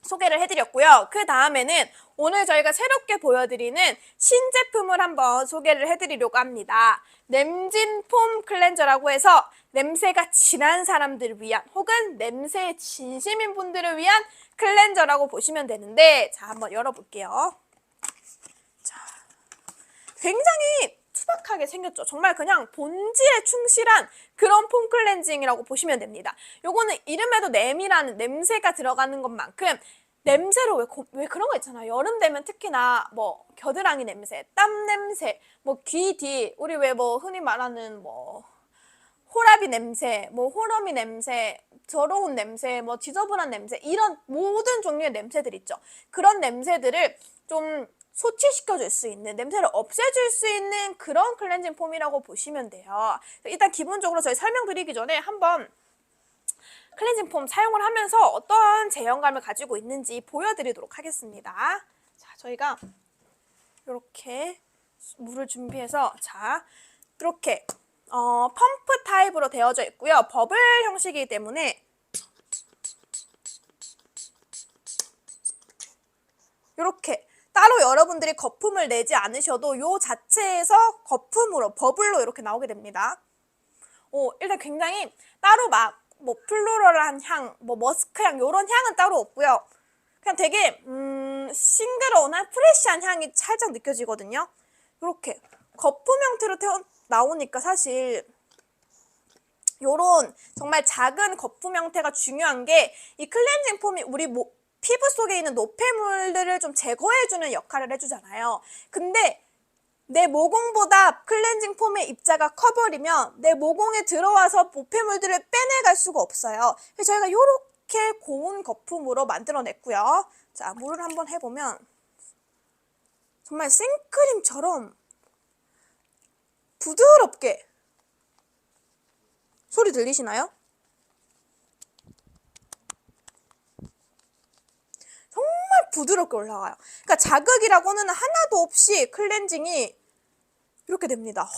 소개를 해드렸고요. 그 다음에는 오늘 저희가 새롭게 보여드리는 신제품을 한번 소개를 해드리려고 합니다. 냄진 폼 클렌저라고 해서 냄새가 진한 사람들을 위한 혹은 냄새에 진심인 분들을 위한 클렌저라고 보시면 되는데, 자, 한번 열어볼게요. 자, 굉장히 투박하게 생겼죠. 정말 그냥 본질에 충실한 그런 폼 클렌징이라고 보시면 됩니다. 요거는 이름에도 냄이라는 냄새가 들어가는 것만큼 냄새로 왜 그런 거 있잖아요. 여름 되면 특히나 뭐 겨드랑이 냄새, 땀 냄새, 뭐 귀 뒤, 우리 왜 뭐 흔히 말하는 뭐 호라비 냄새, 뭐 호러미 냄새, 더러운 냄새, 뭐 지저분한 냄새, 이런 모든 종류의 냄새들 있죠. 그런 냄새들을 좀 소치시켜줄 수 있는, 냄새를 없애줄 수 있는 그런 클렌징 폼이라고 보시면 돼요. 일단 기본적으로 저희 설명드리기 전에 한번 클렌징 폼 사용을 하면서 어떤 제형감을 가지고 있는지 보여드리도록 하겠습니다. 자, 저희가 이렇게 물을 준비해서, 자, 이렇게 펌프 타입으로 되어져 있고요. 버블 형식이기 때문에 이렇게 따로 여러분들이 거품을 내지 않으셔도 요 자체에서 거품으로, 버블로 이렇게 나오게 됩니다. 일단 굉장히 따로 막 뭐 플로럴한 향, 뭐 머스크 향, 요런 향은 따로 없고요. 그냥 되게 싱그러운 프레시한 향이 살짝 느껴지거든요. 이렇게 거품 형태로 나오니까 사실 요런 정말 작은 거품 형태가 중요한 게, 이 클렌징 폼이 우리 피부 속에 있는 노폐물들을 좀 제거해주는 역할을 해주잖아요. 근데 내 모공보다 클렌징 폼의 입자가 커버리면 내 모공에 들어와서 노폐물들을 빼내갈 수가 없어요. 그래서 저희가 이렇게 고운 거품으로 만들어냈고요. 자, 물을 한번 해보면 정말 생크림처럼 부드럽게, 소리 들리시나요? 정말 부드럽게 올라가요. 그러니까 자극이라고는 하나도 없이 클렌징이 이렇게 됩니다.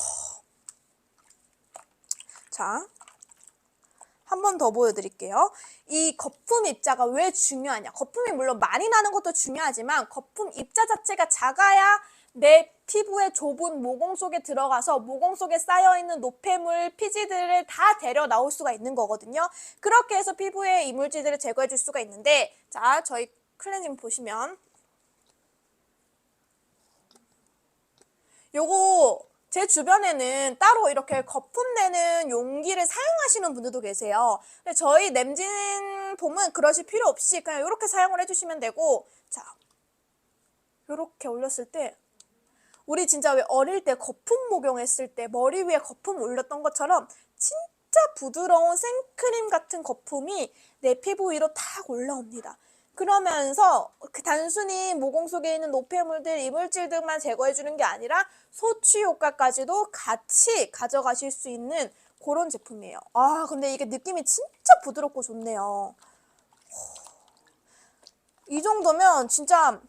자, 한 번 더 보여드릴게요. 이 거품 입자가 왜 중요하냐. 거품이 물론 많이 나는 것도 중요하지만 거품 입자 자체가 작아야 내 피부의 좁은 모공 속에 들어가서 모공 속에 쌓여있는 노폐물, 피지들을 다 데려 나올 수가 있는 거거든요. 그렇게 해서 피부의 이물질들을 제거해 줄 수가 있는데, 자, 저희 클렌징 보시면 요거 제 주변에는 따로 이렇게 거품 내는 용기를 사용하시는 분들도 계세요. 근데 저희 냄진 폼은 그러실 필요 없이 그냥 이렇게 사용을 해주시면 되고, 자, 이렇게 올렸을 때 우리 진짜 왜 어릴 때 거품 목용했을 때 머리 위에 거품 올렸던 것처럼 진짜 부드러운 생크림 같은 거품이 내 피부 위로 탁 올라옵니다. 그러면서 단순히 모공 속에 있는 노폐물들, 이물질들만 제거해주는 게 아니라 소취 효과까지도 같이 가져가실 수 있는 그런 제품이에요. 아, 근데 이게 느낌이 진짜 부드럽고 좋네요. 이 정도면 진짜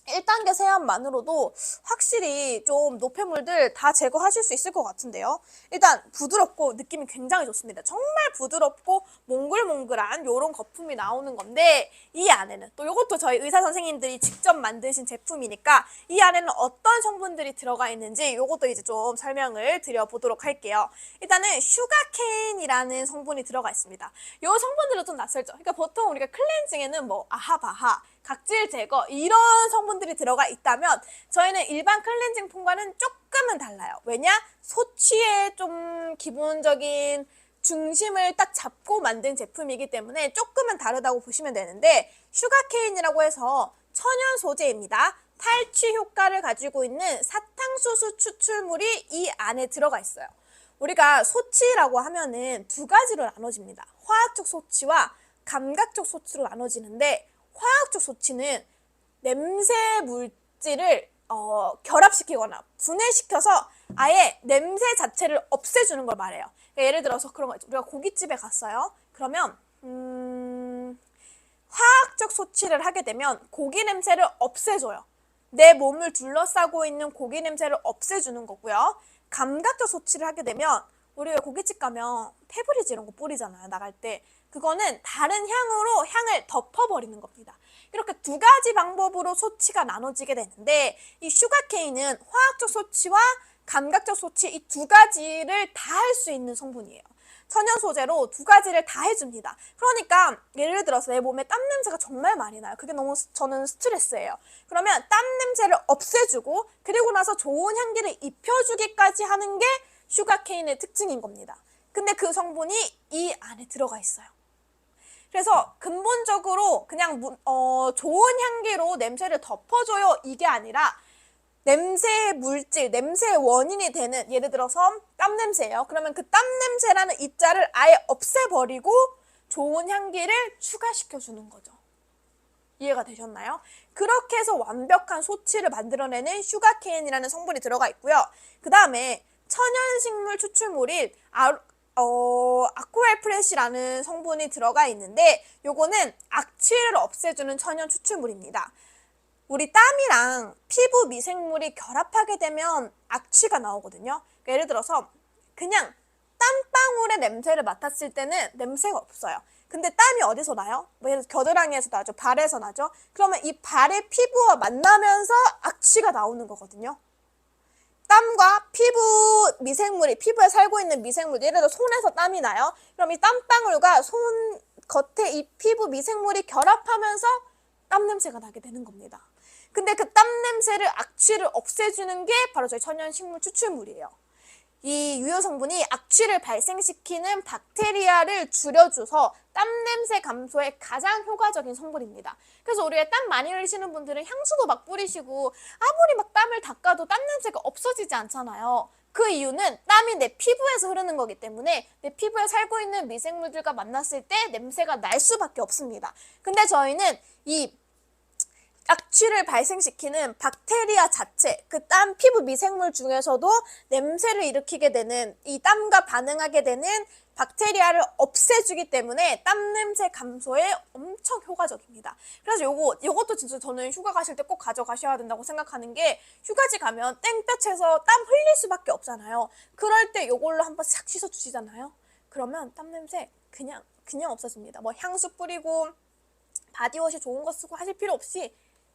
1단계 세안만으로도 확실히 좀 노폐물들 다 제거하실 수 있을 것 같은데요. 일단 부드럽고 느낌이 굉장히 좋습니다. 정말 부드럽고 몽글몽글한 요런 거품이 나오는 건데, 이 안에는 또 요것도 저희 의사 선생님들이 직접 만드신 제품이니까 이 안에는 어떤 성분들이 들어가 있는지 요것도 이제 좀 설명을 드려보도록 할게요. 일단은 슈가케인이라는 성분이 들어가 있습니다. 요 성분들은 좀 낯설죠. 그러니까 보통 우리가 클렌징에는 뭐 아하바하, 각질 제거 이런 성분들이 들어가 있다면 저희는 일반 클렌징 폼과는 조금은 달라요. 왜냐? 소취의 좀 기본적인 중심을 딱 잡고 만든 제품이기 때문에 조금은 다르다고 보시면 되는데, 슈가케인이라고 해서 천연 소재입니다. 탈취 효과를 가지고 있는 사탕수수 추출물이 이 안에 들어가 있어요. 우리가 소취라고 하면은 두 가지로 나눠집니다. 화학적 소취와 감각적 소취로 나눠지는데, 화학적 소취는 냄새 물질을 결합시키거나 분해시켜서 아예 냄새 자체를 없애주는 걸 말해요. 그러니까 예를 들어서 그런 거 있죠. 우리가 고깃집에 갔어요. 그러면 화학적 소취를 하게 되면 고기 냄새를 없애줘요. 내 몸을 둘러싸고 있는 고기 냄새를 없애주는 거고요. 감각적 소취를 하게 되면 우리 왜 고깃집 가면 페브리즈 이런 거 뿌리잖아요, 나갈 때. 그거는 다른 향으로 향을 덮어버리는 겁니다. 이렇게 두 가지 방법으로 소치가 나눠지게 되는데, 이 슈가케인은 화학적 소치와 감각적 소치 이 두 가지를 다 할 수 있는 성분이에요. 천연 소재로 두 가지를 다 해줍니다. 그러니까 예를 들어서 내 몸에 땀 냄새가 정말 많이 나요. 그게 너무 저는 스트레스예요. 그러면 땀 냄새를 없애주고 그리고 나서 좋은 향기를 입혀주기까지 하는 게 슈가케인의 특징인 겁니다. 근데 그 성분이 이 안에 들어가 있어요. 그래서 근본적으로 그냥 좋은 향기로 냄새를 덮어줘요 이게 아니라 냄새의 물질, 냄새의 원인이 되는, 예를 들어서 땀 냄새예요. 그러면 그 땀 냄새라는 입자를 아예 없애버리고 좋은 향기를 추가시켜주는 거죠. 이해가 되셨나요? 그렇게 해서 완벽한 소치를 만들어내는 슈가케인이라는 성분이 들어가 있고요. 그 다음에 천연식물 추출물인 아쿠알프레시라는 성분이 들어가 있는데 요거는 악취를 없애주는 천연 추출물입니다. 우리 땀이랑 피부 미생물이 결합하게 되면 악취가 나오거든요. 그러니까 예를 들어서 그냥 땀방울의 냄새를 맡았을 때는 냄새가 없어요. 근데 땀이 어디서 나요? 뭐 예를 들어서 겨드랑이에서 나죠. 발에서 나죠. 그러면 이 발의 피부와 만나면서 악취가 나오는 거거든요. 땀과 피부 미생물이 피부에 살고 있는 미생물, 예를 들어 손에서 땀이 나요. 그럼 이 땀방울과 손 겉에 이 피부 미생물이 결합하면서 땀 냄새가 나게 되는 겁니다. 근데 그 땀 냄새를 악취를 없애주는 게 바로 저희 천연식물 추출물이에요. 이 유효 성분이 악취를 발생시키는 박테리아를 줄여줘서 땀 냄새 감소에 가장 효과적인 성분입니다. 그래서 우리가 땀 많이 흘리시는 분들은 향수도 막 뿌리시고 아무리 막 땀을 닦아도 땀 냄새가 없어지지 않잖아요. 그 이유는 땀이 내 피부에서 흐르는 거기 때문에 내 피부에 살고 있는 미생물들과 만났을 때 냄새가 날 수밖에 없습니다. 근데 저희는 이 악취를 발생시키는 박테리아 자체, 그 땀 피부 미생물 중에서도 냄새를 일으키게 되는 이 땀과 반응하게 되는 박테리아를 없애주기 때문에 땀 냄새 감소에 엄청 효과적입니다. 그래서 요것도 진짜 저는 휴가 가실 때 꼭 가져가셔야 된다고 생각하는 게, 휴가지 가면 땡볕에서 땀 흘릴 수밖에 없잖아요. 그럴 때 요걸로 한번 싹 씻어주시잖아요. 그러면 땀 냄새 그냥 없어집니다. 뭐 향수 뿌리고 바디워시 좋은 거 쓰고 하실 필요 없이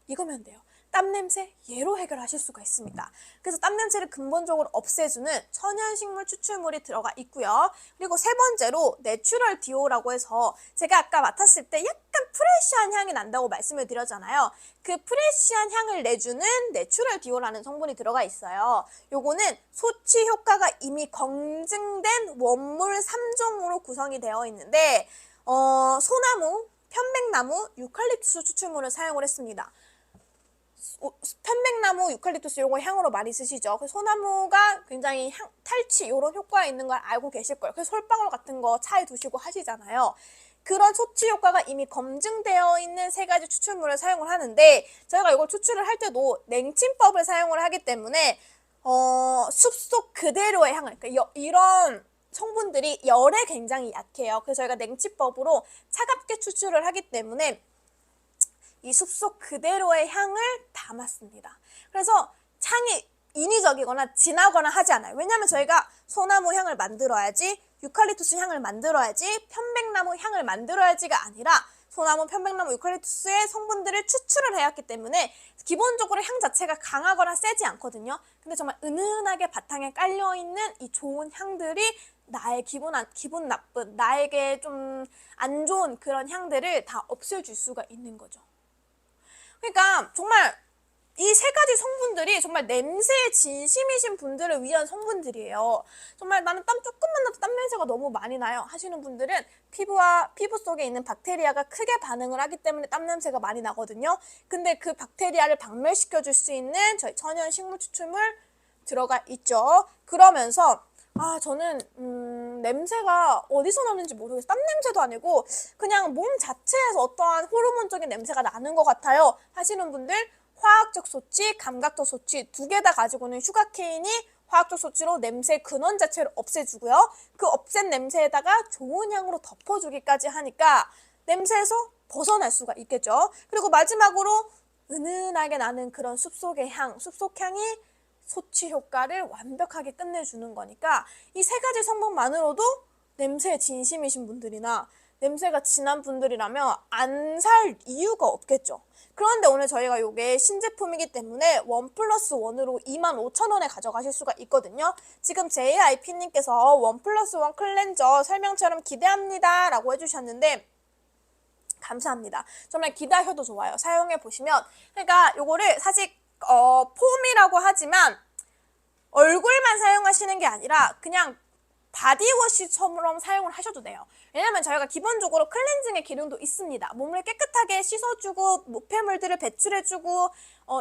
이거면 돼요. 땀 냄새 얘로 해결하실 수가 있습니다. 그래서 땀 냄새를 근본적으로 없애주는 천연식물 추출물이 들어가 있고요. 그리고 세 번째로 내추럴 디오라고 해서 제가 아까 맡았을 때 약간 프레시한 향이 난다고 말씀을 드렸잖아요. 그 프레시한 향을 내주는 내추럴 디오라는 성분이 들어가 있어요. 요거는 소치 효과가 이미 검증된 원물 3종으로 구성이 되어 있는데 소나무, 편백나무, 유칼립투스 추출물을 사용을 했습니다. 편백나무, 유칼립투스 이런 거 향으로 많이 쓰시죠. 그래서 소나무가 굉장히 탈취 이런 효과가 있는 걸 알고 계실 거예요. 그래서 솔방울 같은 거 차에 두시고 하시잖아요. 그런 소치 효과가 이미 검증되어 있는 세 가지 추출물을 사용을 하는데, 저희가 이걸 추출을 할 때도 냉침법을 사용을 하기 때문에 숲속 그대로의 향을, 그러니까 이런 성분들이 열에 굉장히 약해요. 그래서 저희가 냉침법으로 차갑게 추출을 하기 때문에 이 숲속 그대로의 향을 담았습니다. 그래서 향이 인위적이거나 진하거나 하지 않아요. 왜냐하면 저희가 소나무 향을 만들어야지, 유칼립투스 향을 만들어야지, 편백나무 향을 만들어야지가 아니라 소나무, 편백나무, 유칼립투스의 성분들을 추출을 해왔기 때문에 기본적으로 향 자체가 강하거나 세지 않거든요. 근데 정말 은은하게 바탕에 깔려있는 이 좋은 향들이 나의 기분 나쁜, 나에게 좀 안 좋은 그런 향들을 다 없애줄 수가 있는 거죠. 그러니까 정말 이 세 가지 성분들이 정말 냄새에 진심이신 분들을 위한 성분들이에요. 정말 나는 땀 조금만 나도 땀 냄새가 너무 많이 나요 하시는 분들은 피부 속에 있는 박테리아가 크게 반응을 하기 때문에 땀 냄새가 많이 나거든요. 근데 그 박테리아를 박멸시켜 줄 수 있는 저희 천연 식물 추출물 들어가 있죠. 그러면서 저는 냄새가 어디서 나는지 모르겠어요. 땀 냄새도 아니고 그냥 몸 자체에서 어떠한 호르몬적인 냄새가 나는 것 같아요 하시는 분들, 화학적 소치, 감각적 소치 두 개 다 가지고는 슈가케인이 화학적 소치로 냄새 근원 자체를 없애주고요. 그 없앤 냄새에다가 좋은 향으로 덮어주기까지 하니까 냄새에서 벗어날 수가 있겠죠. 그리고 마지막으로 은은하게 나는 그런 숲속의 향, 숲속 향이 소취 효과를 완벽하게 끝내주는 거니까 이 세 가지 성분만으로도 냄새에 진심이신 분들이나 냄새가 진한 분들이라면 안 살 이유가 없겠죠. 그런데 오늘 저희가 이게 신제품이기 때문에 1+1으로 25,000원에 가져가실 수가 있거든요. 지금 JIP님께서 1+1 클렌저 설명처럼 기대합니다 라고 해주셨는데 감사합니다. 정말 기대하셔도 좋아요. 사용해 보시면. 그러니까 요거를 사실 폼이라고 하지만 얼굴만 사용하시는 게 아니라 그냥 바디워시처럼 사용을 하셔도 돼요. 왜냐면 저희가 기본적으로 클렌징의 기능도 있습니다. 몸을 깨끗하게 씻어주고 노폐물들을 배출해주고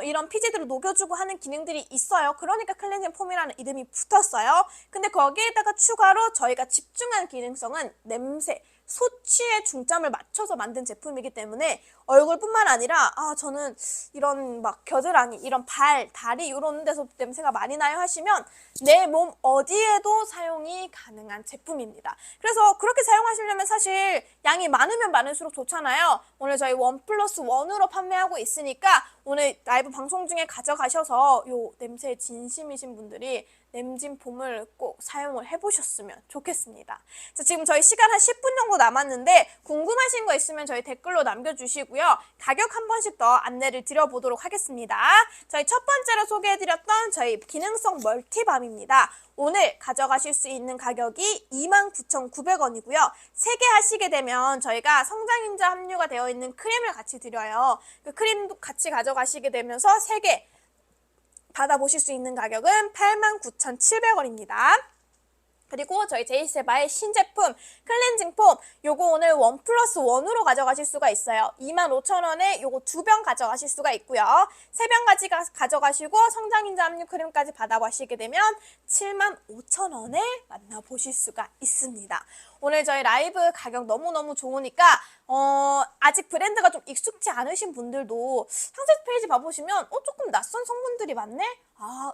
이런 피지들을 녹여주고 하는 기능들이 있어요. 그러니까 클렌징 폼이라는 이름이 붙었어요. 근데 거기에다가 추가로 저희가 집중한 기능성은 냄새, 소취에 중점을 맞춰서 만든 제품이기 때문에 얼굴뿐만 아니라 저는 이런 막 겨드랑이, 이런 발, 다리 이런 데서 냄새가 많이 나요 하시면 내 몸 어디에도 사용이 가능한 제품입니다. 그래서 그렇게 사용하시려면 사실 양이 많으면 많을수록 좋잖아요. 오늘 저희 1+1으로 판매하고 있으니까 오늘 라이브 방송 중에 가져가셔서 요 냄새에 진심이신 분들이 냄진폼을 꼭 사용을 해보셨으면 좋겠습니다. 자, 지금 저희 시간 한 10분 정도 남았는데 궁금하신 거 있으면 저희 댓글로 남겨주시고요. 가격 한 번씩 더 안내를 드려보도록 하겠습니다. 저희 첫 번째로 소개해드렸던 저희 기능성 멀티밤입니다. 오늘 가져가실 수 있는 가격이 29,900원이고요. 3개 하시게 되면 저희가 성장인자 함유가 되어 있는 크림을 같이 드려요. 그 크림도 같이 가져가시게 되면서 3개 받아보실 수 있는 가격은 89,700원입니다. 그리고 저희 제이세바의 신제품 클렌징 폼 요거 오늘 1+1으로 가져가실 수가 있어요. 25,000원에 요거 2병 가져가실 수가 있고요. 3병 가져가시고 성장인자 함유 크림까지 받아보시게 되면 75,000원에 만나보실 수가 있습니다. 오늘 저희 라이브 가격 너무너무 좋으니까 아직 브랜드가 좀 익숙지 않으신 분들도 상세 페이지 봐보시면 조금 낯선 성분들이 많네?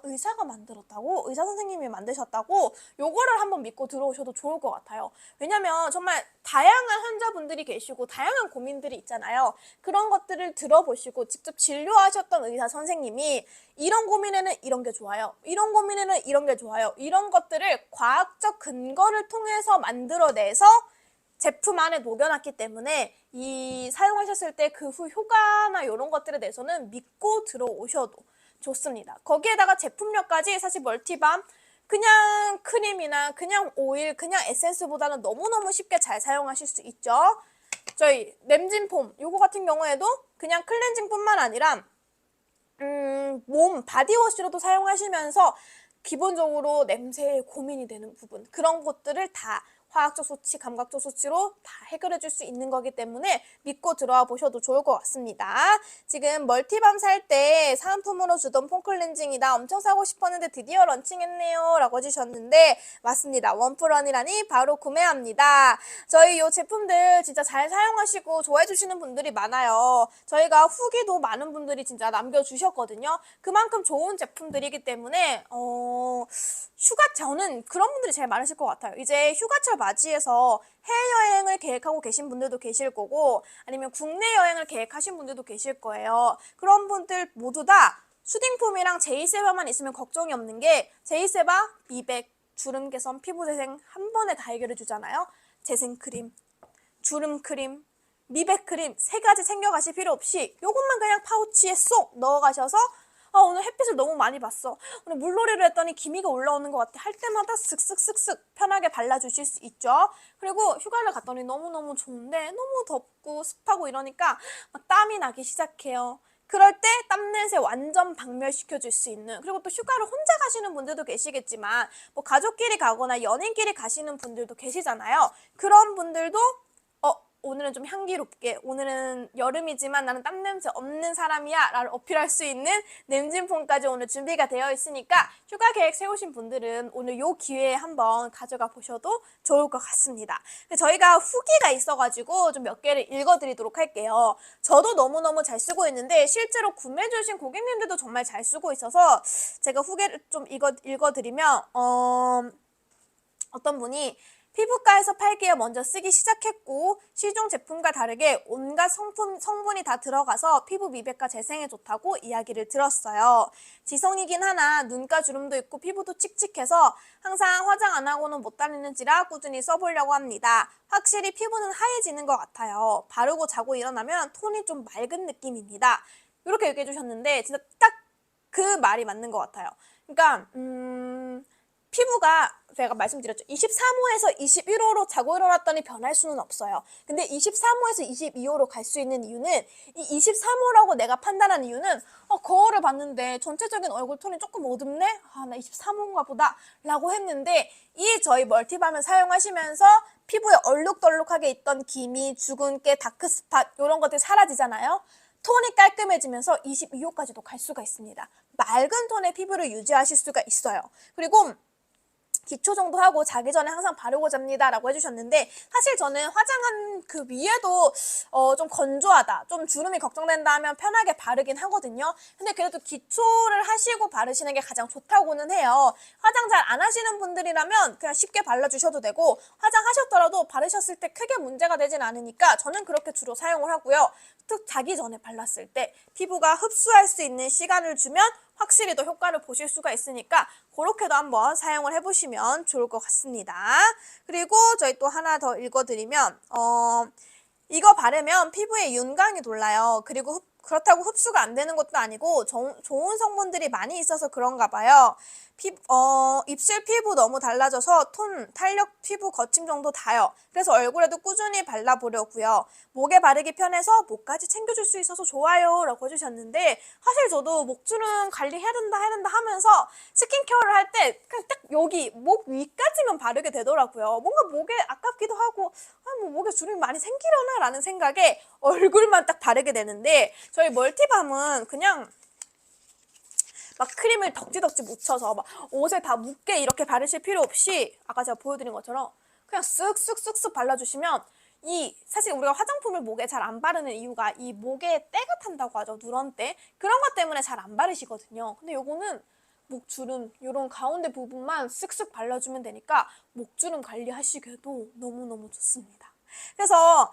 의사가 만들었다고? 의사 선생님이 만드셨다고? 요거를 한번 믿고 들어오셔도 좋을 것 같아요. 왜냐면 정말 다양한 환자분들이 계시고 다양한 고민들이 있잖아요. 그런 것들을 들어보시고 직접 진료하셨던 의사 선생님이 이런 고민에는 이런 게 좋아요. 이런 고민에는 이런 게 좋아요. 이런 것들을 과학적 근거를 통해서 만들어내서 제품 안에 녹여놨기 때문에 이 사용하셨을 때 그 후 효과나 이런 것들에 대해서는 믿고 들어오셔도 좋습니다. 거기에다가 제품력까지 사실 멀티밤 그냥 크림이나 그냥 오일, 그냥 에센스보다는 너무너무 쉽게 잘 사용하실 수 있죠. 저희 냄진폼 요거 같은 경우에도 그냥 클렌징뿐만 아니라 몸 바디워시로도 사용하시면서 기본적으로 냄새에 고민이 되는 부분 그런 것들을 다 화학적 소치, 감각적 소치로 다 해결해 줄 수 있는 거기 때문에 믿고 들어와 보셔도 좋을 것 같습니다. 지금 멀티밤 살 때 사은품으로 주던 폼 클렌징이다. 엄청 사고 싶었는데 드디어 런칭했네요. 라고 해주셨는데 맞습니다. 1+1이라니 바로 구매합니다. 저희 이 제품들 진짜 잘 사용하시고 좋아해 주시는 분들이 많아요. 저희가 후기도 많은 분들이 진짜 남겨주셨거든요. 그만큼 좋은 제품들이기 때문에 저는 그런 분들이 제일 많으실 것 같아요. 이제 휴가철 맞이해서 해외여행을 계획하고 계신 분들도 계실 거고 아니면 국내 여행을 계획하신 분들도 계실 거예요. 그런 분들 모두 다 수딩폼이랑 제이세바만 있으면 걱정이 없는 게 제이세바, 미백, 주름 개선, 피부 재생 한 번에 다 해결해 주잖아요. 재생크림, 주름크림, 미백크림 3가지 챙겨가실 필요 없이 요것만 그냥 파우치에 쏙 넣어가셔서 오늘 햇빛을 너무 많이 봤어. 오늘 물놀이를 했더니 기미가 올라오는 것 같아. 할 때마다 슥슥슥슥 편하게 발라주실 수 있죠. 그리고 휴가를 갔더니 너무너무 좋은데 너무 덥고 습하고 이러니까 막 땀이 나기 시작해요. 그럴 때 땀 냄새 완전 박멸시켜줄 수 있는 그리고 또 휴가를 혼자 가시는 분들도 계시겠지만 뭐 가족끼리 가거나 연인끼리 가시는 분들도 계시잖아요. 그런 분들도 오늘은 좀 향기롭게 오늘은 여름이지만 나는 땀냄새 없는 사람이야 라를 어필할 수 있는 냄진폼까지 오늘 준비가 되어 있으니까 휴가 계획 세우신 분들은 오늘 요 기회에 한번 가져가 보셔도 좋을 것 같습니다. 저희가 후기가 있어가지고 좀 몇 개를 읽어드리도록 할게요. 저도 너무너무 잘 쓰고 있는데 실제로 구매해 주신 고객님들도 정말 잘 쓰고 있어서 제가 후기를 좀 읽어드리면 어떤 분이 피부과에서 팔기에 먼저 쓰기 시작했고 시중 제품과 다르게 온갖 성분이 다 들어가서 피부 미백과 재생에 좋다고 이야기를 들었어요. 지성이긴 하나 눈가 주름도 있고 피부도 칙칙해서 항상 화장 안 하고는 못 다니는지라 꾸준히 써보려고 합니다. 확실히 피부는 하얘지는 것 같아요. 바르고 자고 일어나면 톤이 좀 맑은 느낌입니다. 이렇게 얘기해 주셨는데 진짜 딱 그 말이 맞는 것 같아요. 그러니까 피부가 제가 말씀드렸죠. 23호에서 21호로 자고 일어났더니 변할 수는 없어요. 근데 23호에서 22호로 갈 수 있는 이유는 이 23호라고 내가 판단한 이유는 거울을 봤는데 전체적인 얼굴 톤이 조금 어둡네? 나 23호인가 보다 라고 했는데 이 저희 멀티밤을 사용하시면서 피부에 얼룩덜룩하게 있던 기미, 주근깨, 다크스팟 이런 것들이 사라지잖아요. 톤이 깔끔해지면서 22호까지도 갈 수가 있습니다. 맑은 톤의 피부를 유지하실 수가 있어요. 그리고 기초 정도 하고 자기 전에 항상 바르고 잡니다 라고 해주셨는데 사실 저는 화장한 그 위에도 좀 건조하다, 좀 주름이 걱정된다 하면 편하게 바르긴 하거든요. 근데 그래도 기초를 하시고 바르시는 게 가장 좋다고는 해요. 화장 잘 안 하시는 분들이라면 그냥 쉽게 발라주셔도 되고 화장하셨더라도 바르셨을 때 크게 문제가 되진 않으니까 저는 그렇게 주로 사용을 하고요. 특 자기 전에 발랐을 때 피부가 흡수할 수 있는 시간을 주면 확실히 더 효과를 보실 수가 있으니까 그렇게도 한번 사용을 해보시면 좋을 것 같습니다. 그리고 저희 또 하나 더 읽어드리면 이거 바르면 피부에 윤광이 돌아요. 그리고 그렇다고 흡수가 안 되는 것도 아니고 좋은 성분들이 많이 있어서 그런가 봐요. 입술 피부 너무 달라져서 톤, 탄력, 피부 거침 정도 다요. 그래서 얼굴에도 꾸준히 발라보려고요. 목에 바르기 편해서 목까지 챙겨줄 수 있어서 좋아요 라고 해주셨는데 사실 저도 목주름 관리해야 된다 하면서 스킨케어를 할 때 그냥 딱 여기 목 위까지만 바르게 되더라고요. 뭔가 목에 아깝기도 하고 뭐 목에 주름이 많이 생기려나 라는 생각에 얼굴만 딱 바르게 되는데 저희 멀티밤은 그냥 막 크림을 덕지덕지 묻혀서 막 옷에 다 묻게 이렇게 바르실 필요 없이 아까 제가 보여드린 것처럼 그냥 쓱쓱쓱쓱 발라주시면 사실 우리가 화장품을 목에 잘 안 바르는 이유가 이 목에 때가 탄다고 하죠. 누런 때. 그런 것 때문에 잘 안 바르시거든요. 근데 요거는 목주름 요런 가운데 부분만 쓱쓱 발라주면 되니까 목주름 관리하시기에도 너무너무 좋습니다. 그래서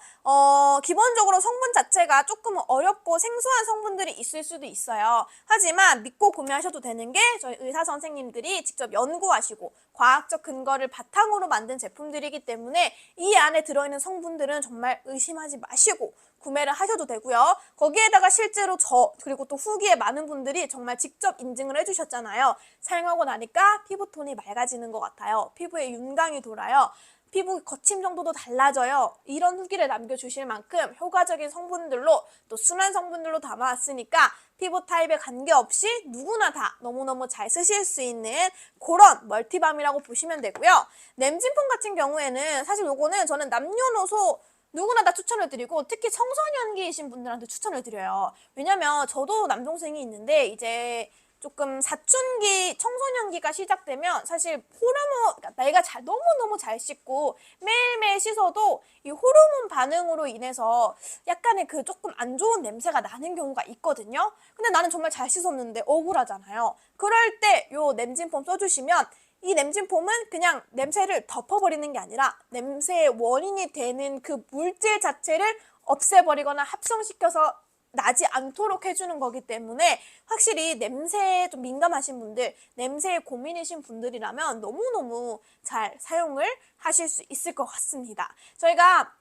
기본적으로 성분 자체가 조금 어렵고 생소한 성분들이 있을 수도 있어요. 하지만 믿고 구매하셔도 되는 게 저희 의사 선생님들이 직접 연구하시고 과학적 근거를 바탕으로 만든 제품들이기 때문에 이 안에 들어있는 성분들은 정말 의심하지 마시고 구매를 하셔도 되고요. 거기에다가 실제로 그리고 또 후기에 많은 분들이 정말 직접 인증을 해주셨잖아요. 사용하고 나니까 피부톤이 맑아지는 것 같아요. 피부에 윤광이 돌아요. 피부 거침 정도도 달라져요. 이런 후기를 남겨주실 만큼 효과적인 성분들로 또 순한 성분들로 담아왔으니까 피부 타입에 관계없이 누구나 다 너무너무 잘 쓰실 수 있는 그런 멀티밤이라고 보시면 되고요. 램진폼 같은 경우에는 사실 요거는 저는 남녀노소 누구나 다 추천을 드리고 특히 청소년기이신 분들한테 추천을 드려요. 왜냐면 저도 남동생이 있는데 이제 조금 사춘기, 청소년기가 시작되면 사실 그러니까 내가 너무너무 잘 씻고 매일매일 씻어도 이 호르몬 반응으로 인해서 약간의 그 조금 안 좋은 냄새가 나는 경우가 있거든요. 근데 나는 정말 잘 씻었는데 억울하잖아요. 그럴 때 요 램진폼 써주시면 이 램진폼은 그냥 냄새를 덮어버리는 게 아니라 냄새의 원인이 되는 그 물질 자체를 없애버리거나 합성시켜서 나지 않도록 해주는 거기 때문에 확실히 냄새에 좀 민감하신 분들, 냄새에 고민이신 분들이라면 너무너무 잘 사용을 하실 수 있을 것 같습니다. 저희가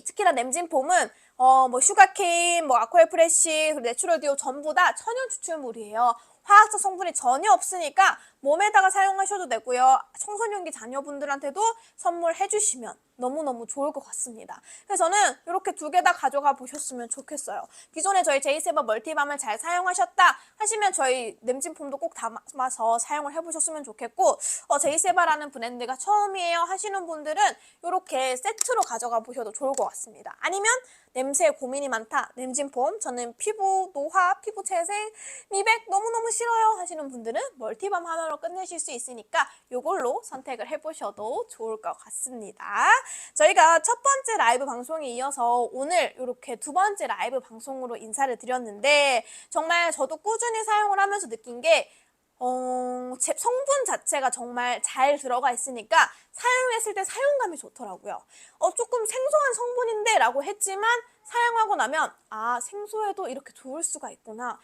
특히나 램진폼은 뭐 슈가케인, 뭐 아쿠아 프레쉬, 그리고 내추럴 디오 전부 다 천연 추출물이에요. 화학적 성분이 전혀 없으니까 몸에다가 사용하셔도 되고요. 청소년기 자녀분들한테도 선물해 주시면 너무너무 좋을 것 같습니다. 그래서 저는 이렇게 두 개 다 가져가 보셨으면 좋겠어요. 기존에 저희 제이세바 멀티밤을 잘 사용하셨다 하시면 저희 램진폼도 꼭 담아서 사용을 해보셨으면 좋겠고 제이세바라는 브랜드가 처음이에요 하시는 분들은 이렇게 세트로 가져가 보셔도 좋을 것 같습니다. 아니면 냄새에 고민이 많다, 램진폼, 저는 피부 노화, 피부 재생, 미백 너무너무 싫어요 하시는 분들은 멀티밤 하나로 끝내실 수 있으니까 이걸로 선택을 해보셔도 좋을 것 같습니다. 저희가 첫 번째 라이브 방송에 이어서 오늘 이렇게 두 번째 라이브 방송으로 인사를 드렸는데 정말 저도 꾸준히 사용을 하면서 느낀 게 성분 자체가 정말 잘 들어가 있으니까 사용했을 때 사용감이 좋더라고요. 조금 생소한 성분인데 라고 했지만 사용하고 나면 생소해도 이렇게 좋을 수가 있구나.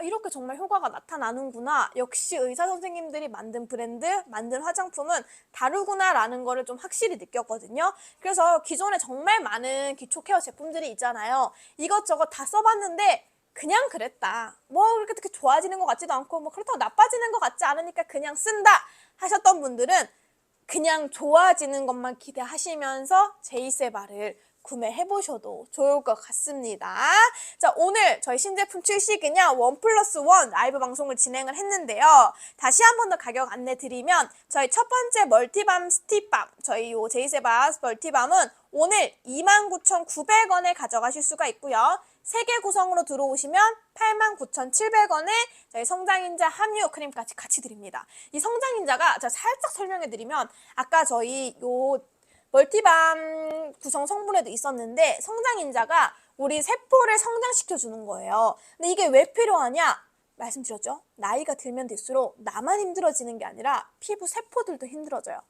이렇게 정말 효과가 나타나는구나. 역시 의사 선생님들이 만든 브랜드, 만든 화장품은 다르구나 라는 거를 좀 확실히 느꼈거든요. 그래서 기존에 정말 많은 기초 케어 제품들이 있잖아요. 이것저것 다 써봤는데 그냥 그랬다. 뭐 그렇게 특히 좋아지는 것 같지도 않고 뭐 그렇다고 나빠지는 것 같지 않으니까 그냥 쓴다 하셨던 분들은 그냥 좋아지는 것만 기대하시면서 제이세바를 구매해보셔도 좋을 것 같습니다. 자, 오늘 저희 신제품 출시 기념 1+1 라이브 방송을 진행을 했는데요. 다시 한 번 더 가격 안내 드리면 저희 첫 번째 멀티밤 스틱밤, 저희 요 제이세바 멀티밤은 오늘 29,900원에 가져가실 수가 있고요. 3개 구성으로 들어오시면 89,700원에 저희 성장인자 함유 크림까지 같이 드립니다. 이 성장인자가 제가 살짝 설명해 드리면 아까 저희 요 멀티밤 구성 성분에도 있었는데 성장인자가 우리 세포를 성장시켜 주는 거예요. 근데 이게 왜 필요하냐? 말씀드렸죠? 나이가 들면 될수록 나만 힘들어지는 게 아니라 피부 세포들도 힘들어져요.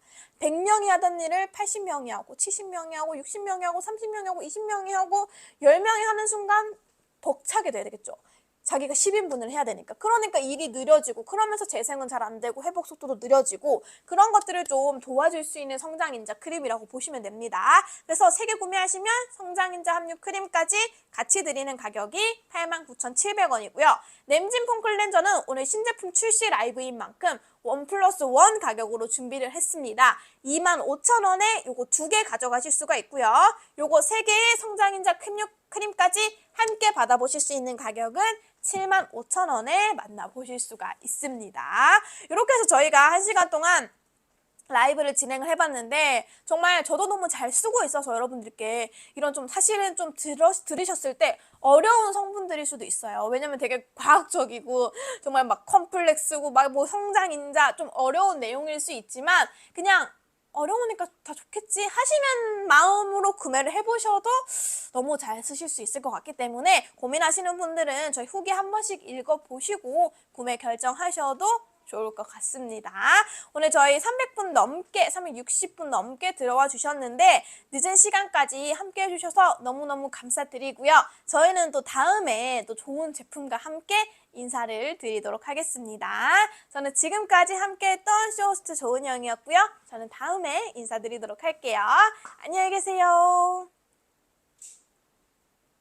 100명이 하던 일을 80명이 하고 70명이 하고 60명이 하고 30명이 하고 20명이 하고 10명이 하는 순간 벅차게 돼야 되겠죠. 자기가 10인분을 해야 되니까. 그러니까 일이 느려지고 그러면서 재생은 잘 안 되고 회복 속도도 느려지고 그런 것들을 좀 도와줄 수 있는 성장인자 크림이라고 보시면 됩니다. 그래서 3개 구매하시면 성장인자 함유 크림까지 같이 드리는 가격이 89,700원이고요. 램진 폼 클렌저는 오늘 신제품 출시 라이브인 만큼 1+1 가격으로 준비를 했습니다. 25,000원에 요거 2개 가져가실 수가 있고요. 요거 3개의 성장인자 크림까지 함께 받아보실 수 있는 가격은 75,000원에 만나보실 수가 있습니다. 이렇게 해서 저희가 1시간 동안 라이브를 진행을 해봤는데 정말 저도 너무 잘 쓰고 있어서 여러분들께 이런 좀 사실은 좀 들으셨을 때 어려운 성분들일 수도 있어요. 왜냐면 되게 과학적이고 정말 막 컴플렉스고 막 뭐 성장인자 좀 어려운 내용일 수 있지만 그냥 어려우니까 다 좋겠지 하시는 마음으로 구매를 해보셔도 너무 잘 쓰실 수 있을 것 같기 때문에 고민하시는 분들은 저희 후기 한 번씩 읽어보시고 구매 결정하셔도 좋을 것 같습니다. 오늘 저희 300분 넘게, 360분 넘게 들어와 주셨는데 늦은 시간까지 함께 해주셔서 너무너무 감사드리고요. 저희는 또 다음에 또 좋은 제품과 함께 인사를 드리도록 하겠습니다. 저는 지금까지 함께했던 쇼호스트 조은영이었고요. 저는 다음에 인사드리도록 할게요. 안녕히 계세요.